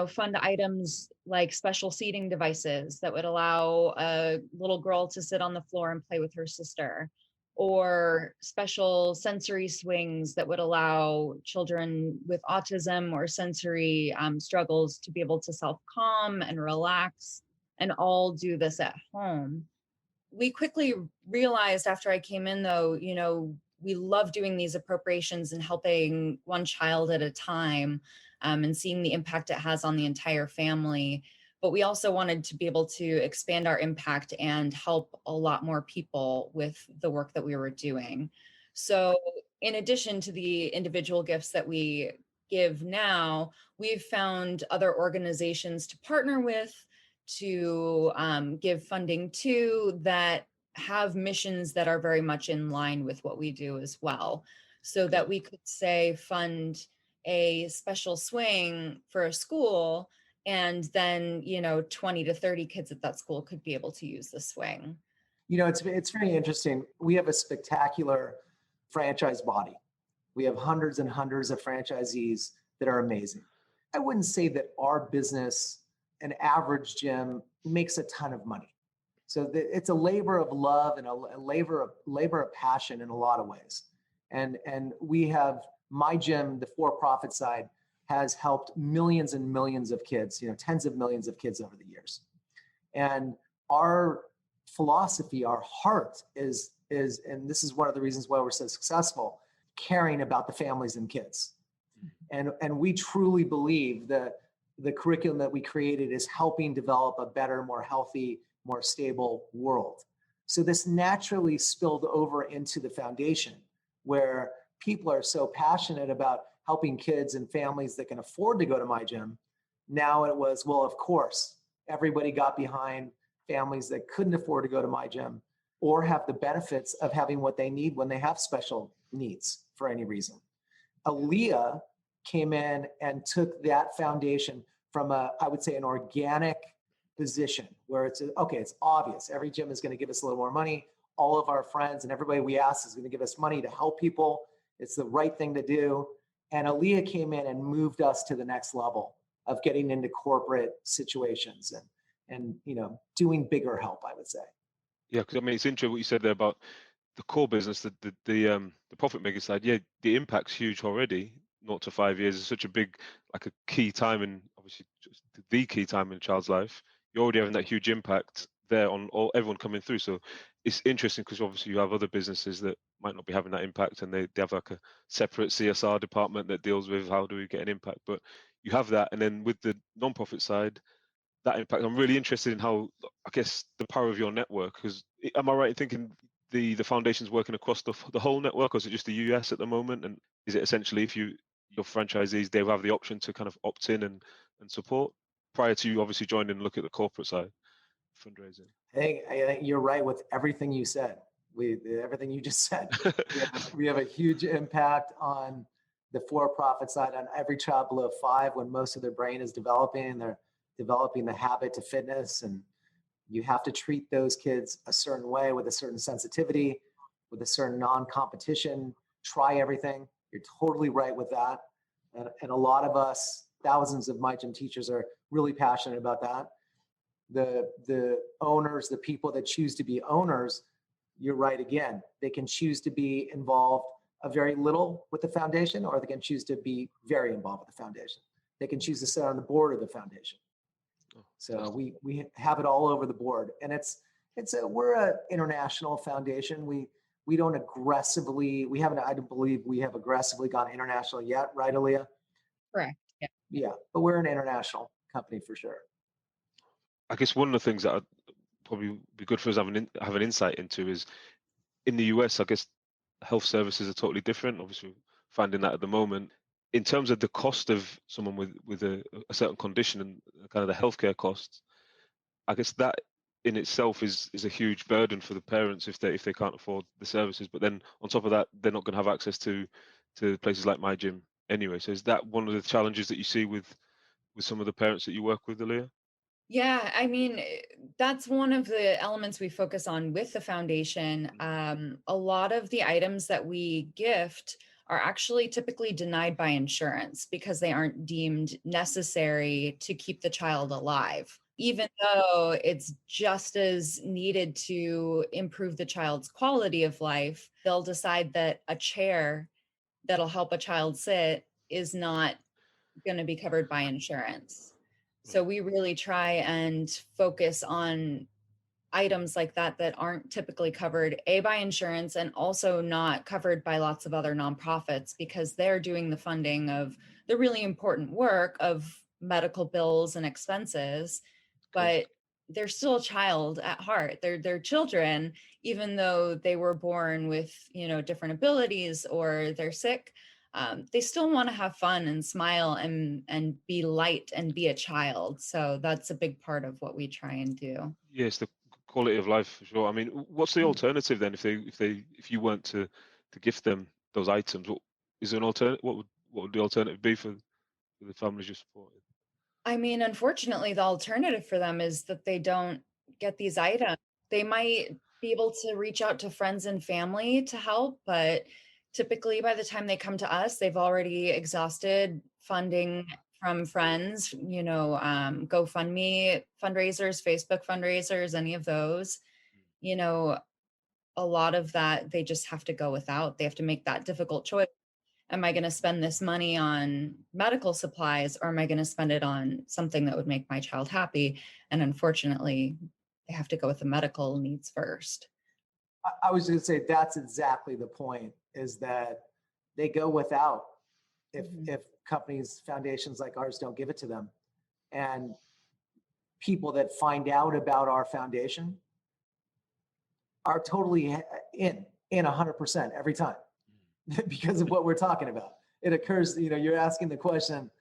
fund items like special seating devices that would allow a little girl to sit on the floor and play with her sister, or special sensory swings that would allow children with autism or sensory struggles to be able to self-calm and relax and all do this at home. We quickly realized after I came in, though, we love doing these appropriations and helping one child at a time, and seeing the impact it has on the entire family. But we also wanted to be able to expand our impact and help a lot more people with the work that we were doing. So in addition to the individual gifts that we give now, we've found other organizations to partner with, to give funding to, that have missions that are very much in line with what we do as well. So that we could say fund a special swing for a school, and then 20 to 30 kids at that school could be able to use the swing. It's very interesting. We have a spectacular franchise body. We have hundreds and hundreds of franchisees that are amazing. I wouldn't say that our business, an average gym, makes a ton of money. So it's a labor of love and a labor of passion in a lot of ways. And we have, my gym, the for-profit side, has helped millions and millions of kids, tens of millions of kids over the years. And our philosophy, our heart is, and this is one of the reasons why we're so successful, caring about the families and kids. And we truly believe that the curriculum that we created is helping develop a better, more healthy, more stable world. So this naturally spilled over into the foundation, where people are so passionate about helping kids and families that can afford to go to my gym. Now it was, well, of course, everybody got behind families that couldn't afford to go to my gym or have the benefits of having what they need when they have special needs for any reason. Aleah came in and took that foundation from I would say, an organic position where it's obvious. Every gym is going to give us a little more money. All of our friends and everybody we ask is going to give us money to help people. It's the right thing to do. And Aleah came in and moved us to the next level of getting into corporate situations and doing bigger help, I would say. Yeah, because it's interesting what you said there about the core business, the profit making side. Yeah, the impact's huge already. 0 to 5 years is such a big, like a key time, and obviously just the key time in a child's life. You're already having that huge impact there on everyone coming through. So it's interesting because obviously you have other businesses that might not be having that impact, and they have like a separate CSR department that deals with how do we get an impact. But you have that, and then with the non-profit side, that impact. I'm really interested in how, I guess, the power of your network. Because am I right in thinking the foundation's working across the whole network, or is it just the US at the moment? And is it essentially if your franchisees, they will have the option to kind of opt in and support prior to you obviously joining and look at the corporate side fundraising? I think you're right with everything you said. Everything you just said. we have a huge impact on the for-profit side on every child below 5 when most of their brain is developing and they're developing the habit to fitness. And you have to treat those kids a certain way with a certain sensitivity, with a certain non-competition, try everything. You're totally right with that. And a lot of us, thousands of my gym teachers are really passionate about that. The owners, the people that choose to be owners, you're right again. They can choose to be involved a very little with the foundation, or they can choose to be very involved with the foundation. They can choose to sit on the board of the foundation. So we have it all over the board, and we're an international foundation. we don't aggressively, we haven't, I don't believe we have aggressively gone international yet, right, Aleah? Correct. Yeah. Yeah, but we're an international company for sure. I guess one of the things that I'd probably be good for us have an insight into is in the US, I guess health services are totally different. Obviously, we're finding that at the moment. In terms of the cost of someone with a certain condition and kind of the healthcare costs, I guess that in itself is a huge burden for the parents if they can't afford the services. But then on top of that, they're not going to have access to places like my gym anyway. So is that one of the challenges that you see with some of the parents that you work with, Aleah? Yeah, I mean, that's one of the elements we focus on with the foundation. A lot of the items that we gift are actually typically denied by insurance because they aren't deemed necessary to keep the child alive, even though it's just as needed to improve the child's quality of life. They'll decide that a chair that'll help a child sit is not going to be covered by insurance. So we really try and focus on items like that that aren't typically covered by insurance and also not covered by lots of other nonprofits because they're doing the funding of the really important work of medical bills and expenses, but they're still a child at heart. They're children, even though they were born with, different abilities or they're sick. They still want to have fun and smile and be light and be a child. So that's a big part of what we try and do. Yes, the quality of life for sure. I mean, what's the alternative then if you weren't to gift them those items? What is there an alternative? What would the alternative be for the families you're supporting? I mean, unfortunately, the alternative for them is that they don't get these items. They might be able to reach out to friends and family to help, but typically by the time they come to us, they've already exhausted funding from friends, GoFundMe fundraisers, Facebook fundraisers, any of those. A lot of that, they just have to go without. They have to make that difficult choice. Am I going to spend this money on medical supplies or am I going to spend it on something that would make my child happy? And unfortunately, they have to go with the medical needs first. I was going to say that's exactly the point, is that they go without if companies, foundations like ours don't give it to them. And people that find out about our foundation are totally in 100% every time because of what we're talking about. It occurs, you're asking the question,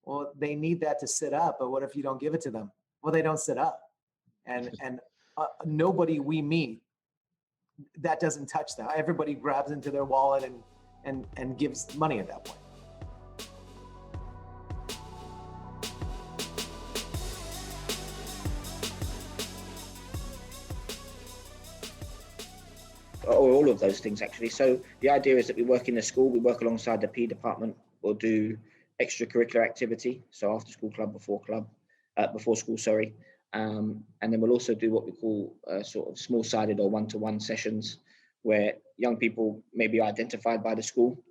well, they need that to sit up, but what if you don't give it to them? Well, they don't sit up. And nobody we meet, that doesn't touch them. Everybody grabs into their wallet and gives money at that point. Or all of those things, actually. So the idea is that we work in the school, we work alongside the P department, we'll do extracurricular activity, so after school club, before school, sorry. And then we'll also do what we call sort of small-sided or one-to-one sessions where young people may be identified by the school,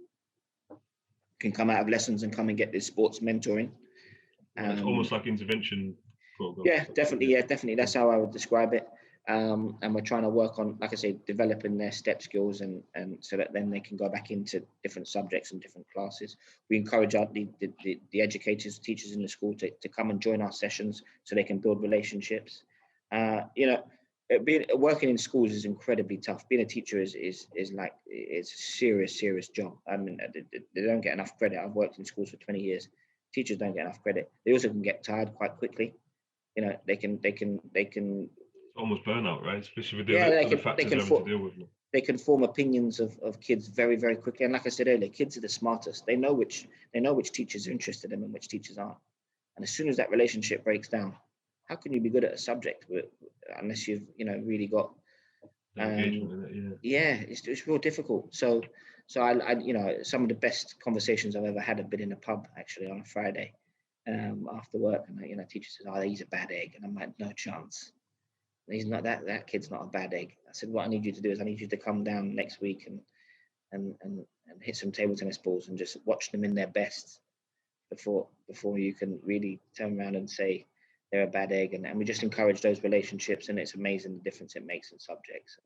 can come out of lessons and come and get this sports mentoring. It's almost like intervention program. Yeah, definitely. That's how I would describe it. And we're trying to work on, like I say, developing their step skills and so that then they can go back into different subjects and different classes. We encourage the educators, teachers in the school to come and join our sessions so they can build relationships. Working in schools is incredibly tough. Being a teacher is a serious job. I mean, they don't get enough credit. I've worked in schools for 20 years. Teachers don't get enough credit. They also can get tired quite quickly. They can almost burnout, right? Especially with the factors they're having to deal with. They can form opinions of kids very, very quickly. And like I said earlier, kids are the smartest. They know which teachers are interested in and which teachers aren't. And as soon as that relationship breaks down, how can you be good at a subject unless you've really got engagement in it? Yeah, it's real difficult. So I some of the best conversations I've ever had have been in a pub actually on a Friday after work, and teacher says, "Oh, he's a bad egg," and I'm like, "No chance. He's not that kid's not a bad egg." I said, "What I need you to do is I need you to come down next week and hit some table tennis balls and just watch them in their best before you can really turn around and say they're a bad egg." And we just encourage those relationships, and it's amazing the difference it makes in subjects.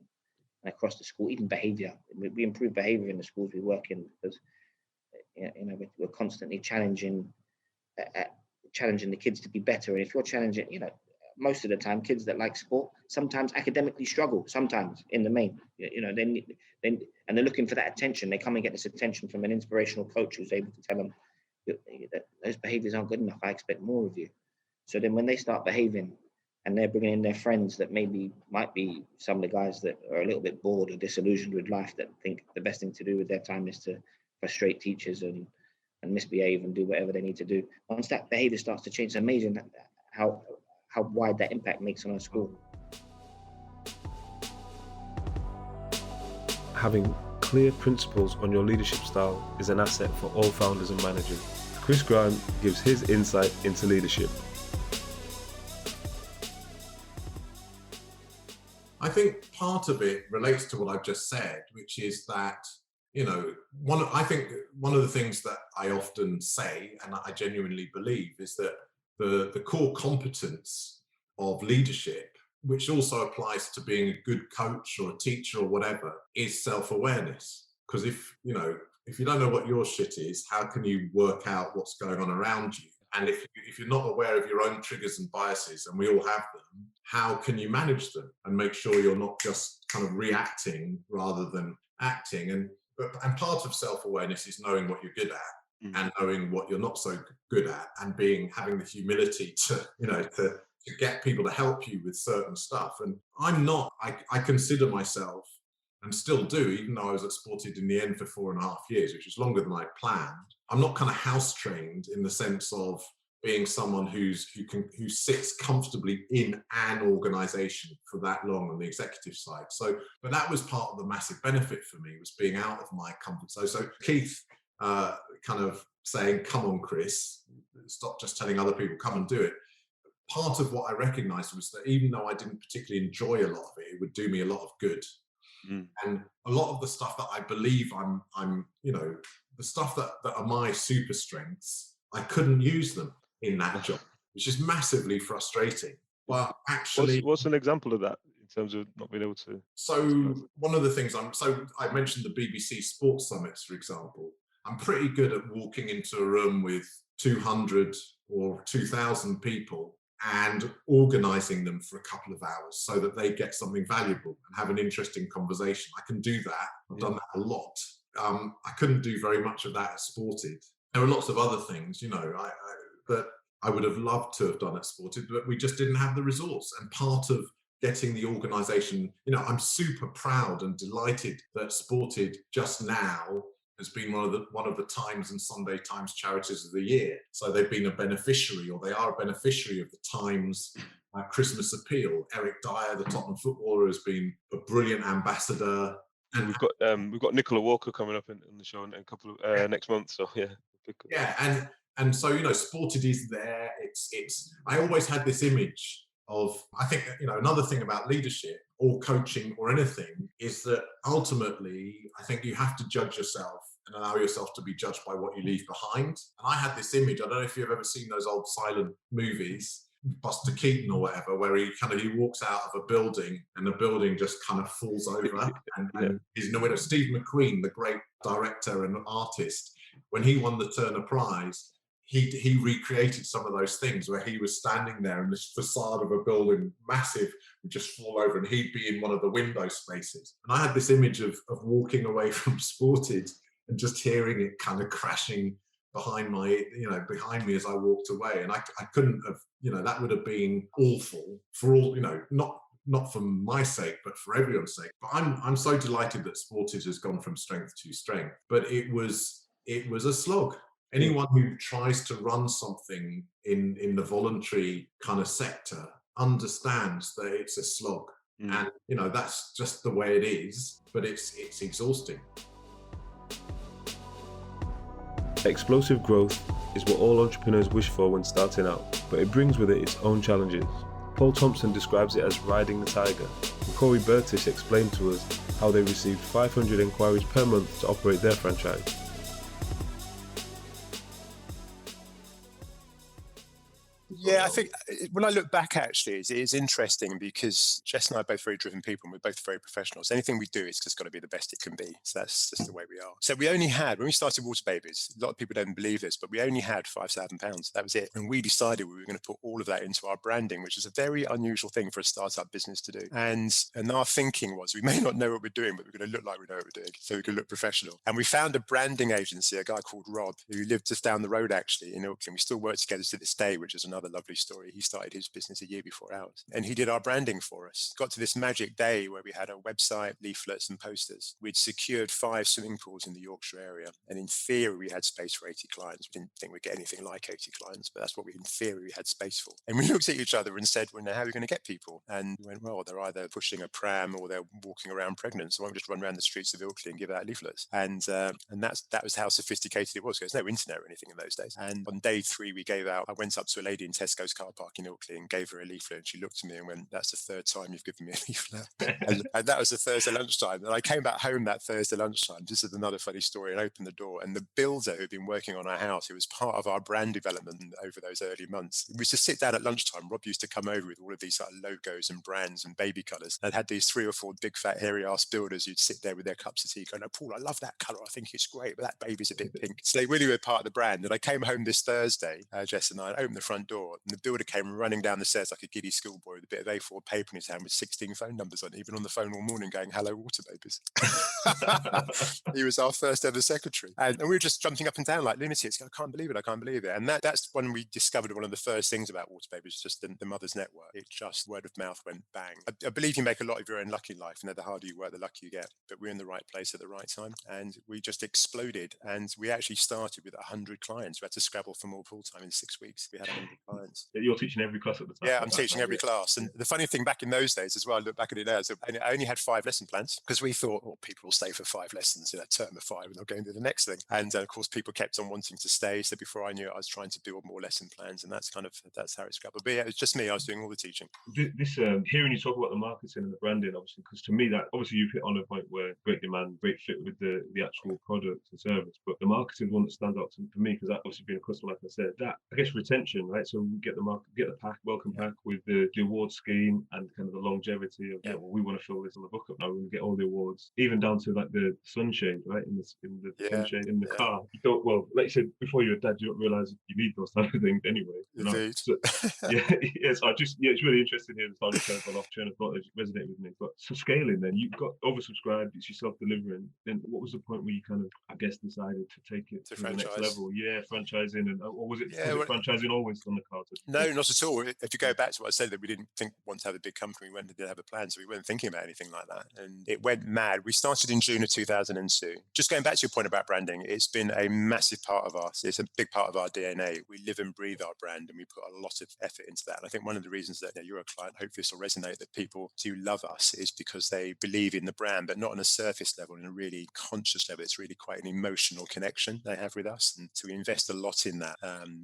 and across the school, even behaviour. We improve behaviour in the schools we work in because we're constantly challenging the kids to be better. And if you're challenging, most of the time, kids that like sport sometimes academically struggle. Sometimes, in the main, and they're looking for that attention. They come and get this attention from an inspirational coach who's able to tell them that those behaviours aren't good enough. I expect more of you. So then, when they start behaving, and they're bringing in their friends that might be some of the guys that are a little bit bored or disillusioned with life, that think the best thing to do with their time is to frustrate teachers and misbehave and do whatever they need to do. Once that behaviour starts to change, it's amazing how wide that impact makes on our school. Having clear principles on your leadership style is an asset for all founders and managers. Chris Grant gives his insight into leadership. I think part of it relates to what I've just said, which is that, one of the things that I often say, and I genuinely believe, is that the core competence of leadership, which also applies to being a good coach or a teacher or whatever, is self-awareness. Because if you don't know what your shit is, how can you work out what's going on around you? And if you're not aware of your own triggers and biases, and we all have them, how can you manage them and make sure you're not just kind of reacting rather than acting? And part of self-awareness is knowing what you're good at and knowing what you're not so good at, and having the humility to get people to help you with certain stuff. And I consider myself, and still do, even though I was at Sported in the end for 4.5 years, which is longer than I planned, I'm not kind of house trained in the sense of being someone who sits comfortably in an organisation for that long on the executive side. So, but that was part of the massive benefit for me, was being out of my comfort zone. So Keith kind of saying, "Come on, Chris, stop just telling other people, come and do it." Part of what I recognised was that even though I didn't particularly enjoy a lot of it, it would do me a lot of good. And a lot of the stuff that I believe I'm the stuff that are my super strengths, I couldn't use them in that job, which is massively frustrating. But actually, what's an example of that in terms of not being able to? So one of the things I mentioned the BBC Sports Summits, for example. I'm pretty good at walking into a room with 200 or 2,000 people and organising them for a couple of hours so that they get something valuable and have an interesting conversation. I can do that. I've done that a lot. I couldn't do very much of that at Sported. There are lots of other things, that I would have loved to have done at Sported, but we just didn't have the resource. And part of getting the organisation, I'm super proud and delighted that Sported just now has been one of the Times and Sunday Times Charities of the Year. So they've been a beneficiary, or they are a beneficiary of the Times Christmas Appeal. Eric Dyer, the Tottenham footballer, has been a brilliant ambassador. And we've got Nicola Walker coming up in the show in a couple of next month. So and so Sported is there. It's I always had this image of, I think another thing about leadership or coaching or anything is that ultimately I think you have to judge yourself and allow yourself to be judged by what you leave behind. And I had this image, I don't know if you've ever seen those old silent movies, Buster Keaton or whatever, where he walks out of a building and the building just kind of falls over. And he's Steve McQueen, the great director and artist, when he won the Turner Prize, he recreated some of those things where he was standing there and this facade of a building, massive, would just fall over and he'd be in one of the window spaces. And I had this image of walking away from Sported and just hearing it kind of crashing behind me as I walked away. And I couldn't have, that would have been awful for all, not for my sake, but for everyone's sake. But I'm so delighted that Sported has gone from strength to strength. But it was a slog. Anyone who tries to run something in the voluntary kind of sector understands that it's a slog. And that's just the way it is, but it's exhausting. Explosive growth is what all entrepreneurs wish for when starting out, but it brings with it its own challenges. Paul Thompson describes it as riding the tiger, and Cory Bertisch explained to us how they received 500 inquiries per month to operate their franchise. Yeah, I think when I look back, actually, it is interesting because Jess and I are both very driven people and we're both very professionals. Anything we do, it's just got to be the best it can be. So that's just the way we are. So we only had, when we started Water Babies, a lot of people don't believe this, but we only had £5,000. That was it. And we decided we were going to put all of that into our branding, which is a very unusual thing for a startup business to do. And our thinking was, we may not know what we're doing, but we're going to look like we know what we're doing. So we can look professional. And we found a branding agency, a guy called Rob, who lived just down the road, actually, in Ilkley. We still work together to this day, which is another lovely story. He started his business a year before ours. And he did our branding for us. Got to this magic day where we had a website, leaflets and posters. We'd secured 5 swimming pools in the Yorkshire area. And in theory, we had space for 80 clients. We didn't think we'd get anything like 80 clients, but that's what in theory, we had space for. And we looked at each other and said, well, now how are we going to get people? And we went, well, they're either pushing a pram or they're walking around pregnant. So why don't we just run around the streets of Ilkley and give out leaflets? And that was how sophisticated it was. There's no internet or anything in those days. And on day 3, I went up to a lady in Tesco's car park in Ilkley and gave her a leaflet. And she looked at me and went, that's the 3rd time you've given me a leaflet. and that was a Thursday lunchtime. And I came back home that Thursday lunchtime. This is another funny story. And opened the door. And the builder who'd been working on our house, who was part of our brand development over those early months, we used to sit down at lunchtime. Rob used to come over with all of these logos and brands and baby colours. They'd had these 3 or 4 big fat hairy ass builders who'd sit there with their cups of tea going, oh, Paul, I love that colour. I think it's great, but that baby's a bit pink. So they really were part of the brand. And I came home this Thursday, Jess and I opened the front door, and the builder came running down the stairs like a giddy schoolboy with a bit of A4 paper in his hand with 16 phone numbers on it. He'd been on the phone all morning going, hello, Water Babies. He was our first ever secretary. And we were just jumping up and down like lunatics. I can't believe it. I can't believe it. And that's when we discovered one of the first things about Water Babies, just the Mother's Network. It just, word of mouth, went bang. I believe you make a lot of your own luck in life, and the harder you work, the luckier you get. But we're in the right place at the right time. And we just exploded. And we actually started with 100 clients. We had to scrabble for more pool time in 6 weeks. We had 100 clients. You're teaching every class at the time. Yeah, I'm teaching every class. And the funny thing back in those days as well, I look back at it now, I only had 5 lesson plans because we thought, oh, people will stay for 5 lessons in a term of 5 and they'll go into the next thing. And of course, people kept on wanting to stay. So before I knew it, I was trying to build more lesson plans. And that's how it scrabbled. But yeah, it was just me. I was doing all the teaching. This hearing you talk about the marketing and the branding, obviously, because to me, that obviously you've hit on a point where great demand, great fit with the actual product and service. But the marketing is one that stands out for me because that obviously being a customer, like I said, that I guess retention, right? So we get the pack, welcome pack with the award scheme and kind of the longevity of well, we want to fill this on the book up now. We're going to get all the awards, even down to like the sunshade, right? In the sunshade in the car. You thought, well, like you said before, you're a dad, you don't realise you need those type of things anyway. You know? So, yes. It's really interesting here. The train of thought that resonated with me. But so scaling, then you got oversubscribed. It's yourself delivering. Then what was the point where you kind of, I guess, decided to take it to the next level? Yeah, franchising, or was it franchising always on the cards? No, not at all. If you go back to what I said, that we didn't want to have a big company. We didn't have a plan, so we weren't thinking about anything like that. And it went mad. We started in June of 2002. Just going back to your point about branding, it's been a massive part of us. It's a big part of our DNA. We live and breathe our brand, and we put a lot of effort into that. And I think one of the reasons that you're a client, hopefully this will resonate, that people do love us is because they believe in the brand, but not on a surface level, in a really conscious level. It's really quite an emotional connection they have with us. And so we invest a lot in that,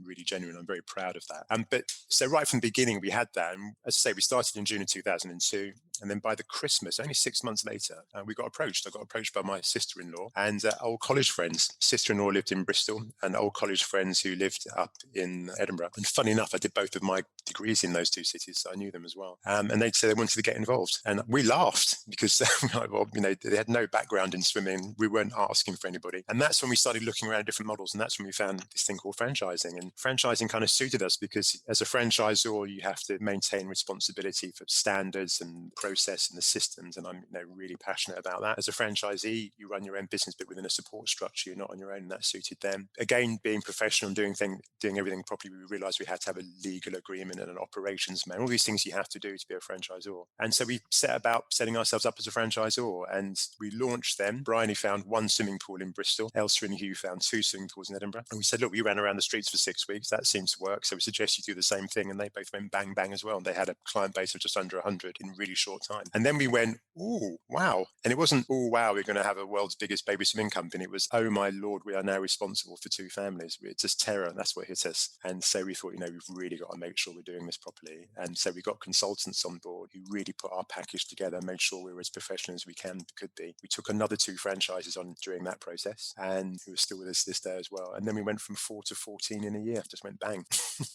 really genuine. I'm very proud of that. But so right from the beginning, we had that. And as I say, we started in June of 2002. And then by the Christmas, only 6 months later, we got approached. I got approached by my sister-in-law and old college friends. Sister-in-law lived in Bristol and old college friends who lived up in Edinburgh. And funny enough, I did both of my degrees in those 2 cities, so I knew them as well. And they'd say they wanted to get involved. And we laughed because they had no background in swimming. We weren't asking for anybody. And that's when we started looking around different models. And that's when we found this thing called franchising. And franchising kind of suited us because as a franchisor, you have to maintain responsibility for standards and process and the systems, and I'm really passionate about that. As a franchisee, you run your own business, but within a support structure. You're not on your own, and that suited them. Again, being professional and doing everything properly, we realised we had to have a legal agreement and an operations man. All these things you have to do to be a franchisor. And so we set about setting ourselves up as a franchisor, and we launched them. Bryony found 1 swimming pool in Bristol. Elsa and Hugh found 2 swimming pools in Edinburgh. And we said, look, we ran around the streets for 6 weeks. That seems to work. So we suggest you do the same thing. And they both went bang, bang as well. And they had a client base of just under 100 in really short time. And then we went, oh, wow. And it wasn't, oh, wow, we're going to have a world's biggest baby swimming company. It was, oh, my Lord, we are now responsible for 2 families. It's just terror. That's what hit us. And so we thought, we've really got to make sure we're doing this properly. And so we got consultants on board who really put our package together, made sure we were as professional as we could be. We took another 2 franchises on during that process, and who are still with us this day as well. And then we went from 4 to 14 in a year. Just went bang.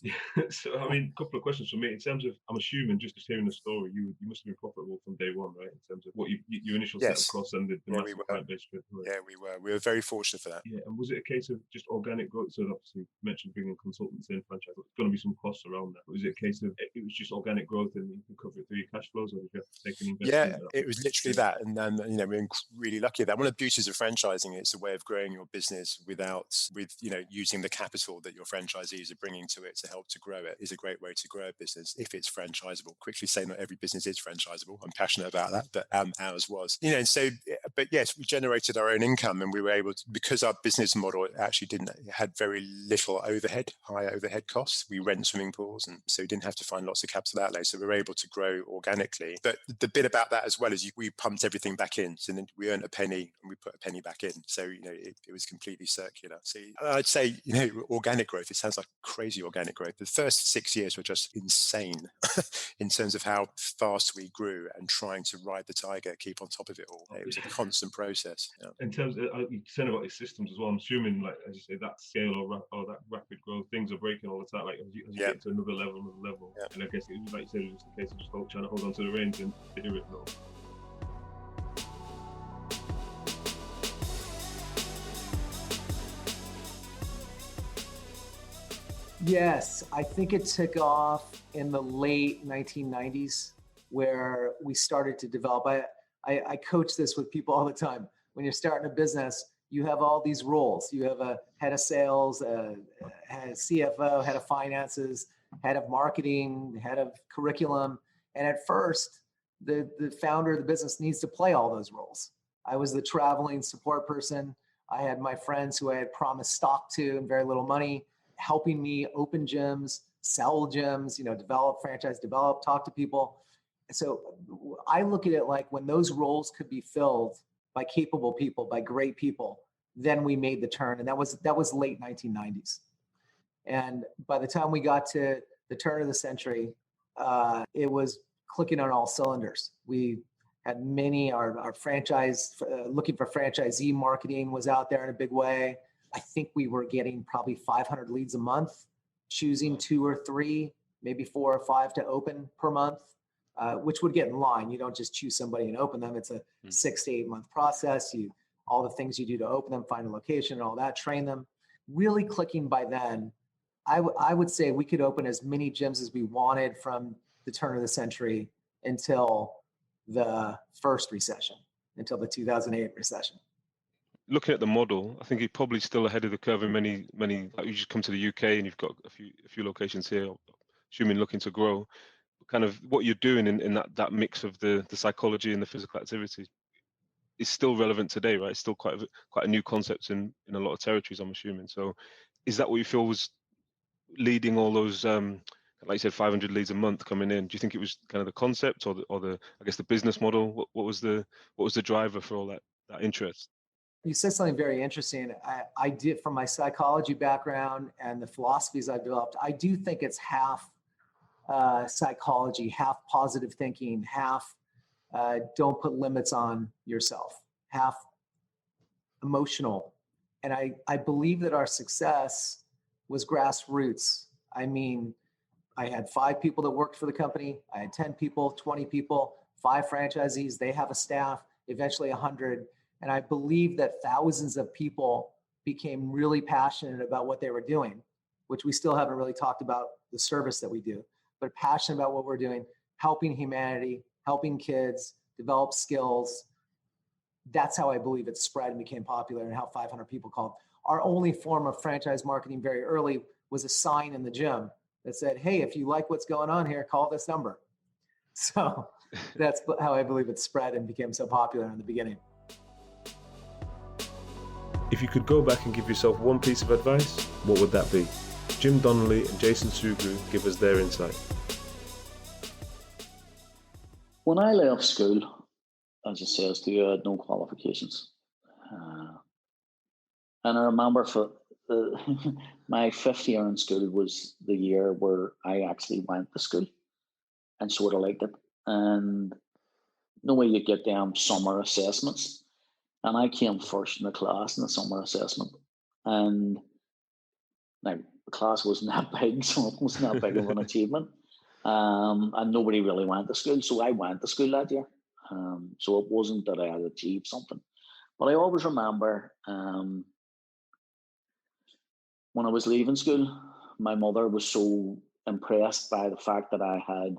Yeah, So, I mean, a couple of questions for me. In terms of, I'm assuming, just hearing the story, you must have been profitable from day one, right? In terms of what your initial set of costs and the massive client base. Yeah, we were. We were very fortunate for that. Yeah, and was it a case of just organic growth? So obviously you mentioned bringing consultants in, franchise. There's going to be some costs around that. Was it a case of it was just organic growth and you can cover it through your cash flows, or did you have to take an investment? Yeah, it was literally that, and you know, we're really lucky at that. One of the beauties of franchising, it's a way of growing your business with you know, using the capital that your franchisees are bringing to it to help to grow it. Is a great way to grow a business if it's franchisable. Quickly say, not every business is franchisable. I'm passionate about that, but ours was. You know, and so, but yes, we generated our own income, and we were able to, because our business model actually had very little high overhead costs. We rent swimming pools, and so we didn't have to find lots of capital outlay. So we were able to grow organically. But the bit about that as well is we pumped everything back in. So then we earned a penny and we put a penny back in. So, you know, it was completely circular. So I'd say, you know, organic growth, it sounds like crazy organic growth. The first 6 years were just insane in terms of how fast we grew and trying to ride the tiger, keep on top of it all. It was a constant process. Yeah. In terms of, you said about these systems as well, I'm assuming, like, as you say, that scale or that rapid growth, things are breaking all the time. Like, as you get to another level. Yeah. And I guess it was, like you said, it was just a case of just trying to hold on to the reins and do it all. Yes, I think it took off in the late 1990s where we started to develop. I coach this with people all the time. When you're starting a business, you have all these roles. You have a head of sales, a head of CFO, head of finances, head of marketing, head of curriculum. And at first, the founder of the business needs to play all those roles. I was the traveling support person. I had my friends who I had promised stock to and very little money, helping me open gyms, sell gyms, you know, develop, franchise, talk to people. So I look at it like when those roles could be filled by capable people, by great people, then we made the turn. And that was late 1990s. And by the time we got to the turn of the century, it was clicking on all cylinders. We had our franchise, looking for franchisee marketing was out there in a big way. I think we were getting probably 500 leads a month, choosing 2 or 3, maybe 4 or 5 to open per month, which would get in line. You don't just choose somebody and open them. It's a 6 to 8 month process. All the things you do to open them, find a location and all that, train them. Really clicking by then, I would say we could open as many gyms as we wanted from the turn of the century until the first recession, until the 2008 recession. Looking at the model, I think you're probably still ahead of the curve in many. Like you just come to the UK and you've got a few locations here, assuming looking to grow. Kind of what you're doing in that mix of the psychology and the physical activity is still relevant today, right? It's still quite a new concept in a lot of territories, I'm assuming. So, is that what you feel was leading all those, like you said, 500 leads a month coming in? Do you think it was kind of the concept or the I guess the business model? What was the driver for all that interest? You said something very interesting. I did, from my psychology background and the philosophies I've developed, I do think it's half psychology, half positive thinking, half don't put limits on yourself, half emotional. And I believe that our success was grassroots. I mean, I had 5 people that worked for the company. I had 10 people, 20 people, 5 franchisees. They have a staff, eventually 100. And I believe that thousands of people became really passionate about what they were doing, which we still haven't really talked about the service that we do, but passionate about what we're doing, helping humanity, helping kids develop skills. That's how I believe it spread and became popular, and how 500 people called. Our only form of franchise marketing very early was a sign in the gym that said, hey, if you like what's going on here, call this number. So that's how I believe it spread and became so popular in the beginning. If you could go back and give yourself one piece of advice, what would that be? Jim Donnelly and Jason Sugrue give us their insight. When I left school as a sales student, I had no qualifications. And I remember for my 5th year in school was the year where I actually went to school and sort of liked it. And no way you get them summer assessments. And I came first in the class in the summer assessment. And now, the class wasn't that big, so it wasn't that big of an achievement. And nobody really went to school, so I went to school that year. So it wasn't that I had achieved something. But I always remember when I was leaving school, my mother was so impressed by the fact that I had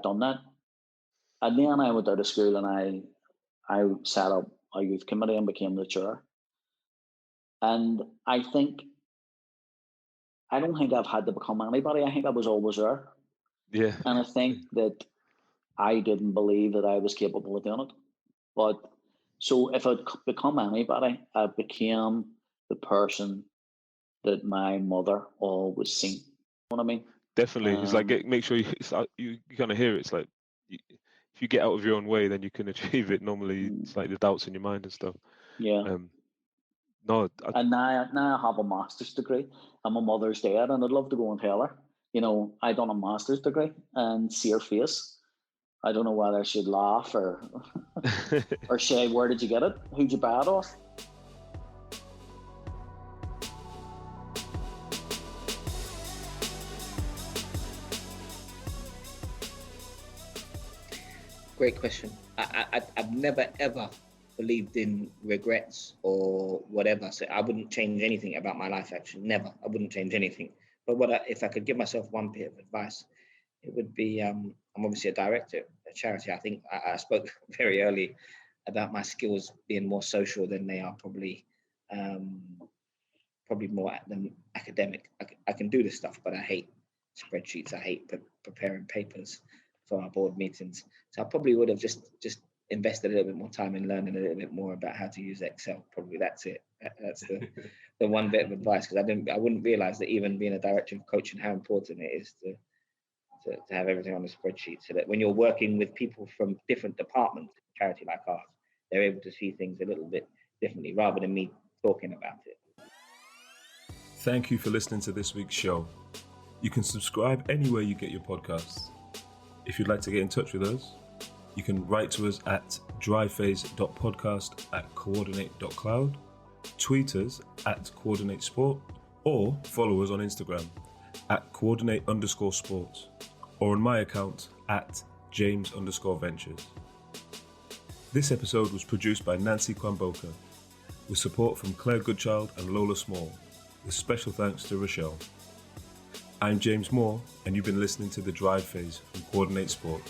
done that. And then I went out of school and I set up a youth committee and became the chair. And I don't think I've had to become anybody. I think I was always there. Yeah. And I think that I didn't believe that I was capable of doing it. But so if I'd become anybody, I became the person that my mother always seen. You know what I mean? Definitely. It's like, make sure you kind of hear it. It's like, if you get out of your own way, then you can achieve it. Normally, it's like the doubts in your mind and stuff. Yeah. And now I have a master's degree, and my mother's dead, and I'd love to go and tell her, you know, I done a master's degree, and see her face. I don't know whether I should laugh or or say, where did you get it? Who'd you buy it off? Great question. I've never ever believed in regrets or whatever. So I wouldn't change anything about my life, actually. Never. I wouldn't change anything. But if I could give myself one bit of advice, it would be, I'm obviously a director at a charity. I think I spoke very early about my skills being more social than they are probably more than academic. I can do this stuff, but I hate spreadsheets. I hate preparing papers for our board meetings. So I probably would have just invested a little bit more time in learning a little bit more about how to use Excel. Probably that's it. That's the one bit of advice, because I wouldn't realize that even being a director of coaching, how important it is to have everything on a spreadsheet, so that when you're working with people from different departments, charity like ours, they're able to see things a little bit differently rather than me talking about it. Thank you for listening to this week's show. You can subscribe anywhere you get your podcasts. If you'd like to get in touch with us, you can write to us at dryphase.podcast@coordinate.cloud, tweet us at coordinatesport, or follow us on Instagram at coordinate_sports, or on my account at James_ventures. This episode was produced by Nancy Kwamboka, with support from Claire Goodchild and Lola Small, with special thanks to Rochelle. I'm James Moore, and you've been listening to The Drive Phase from Coordinate Sport.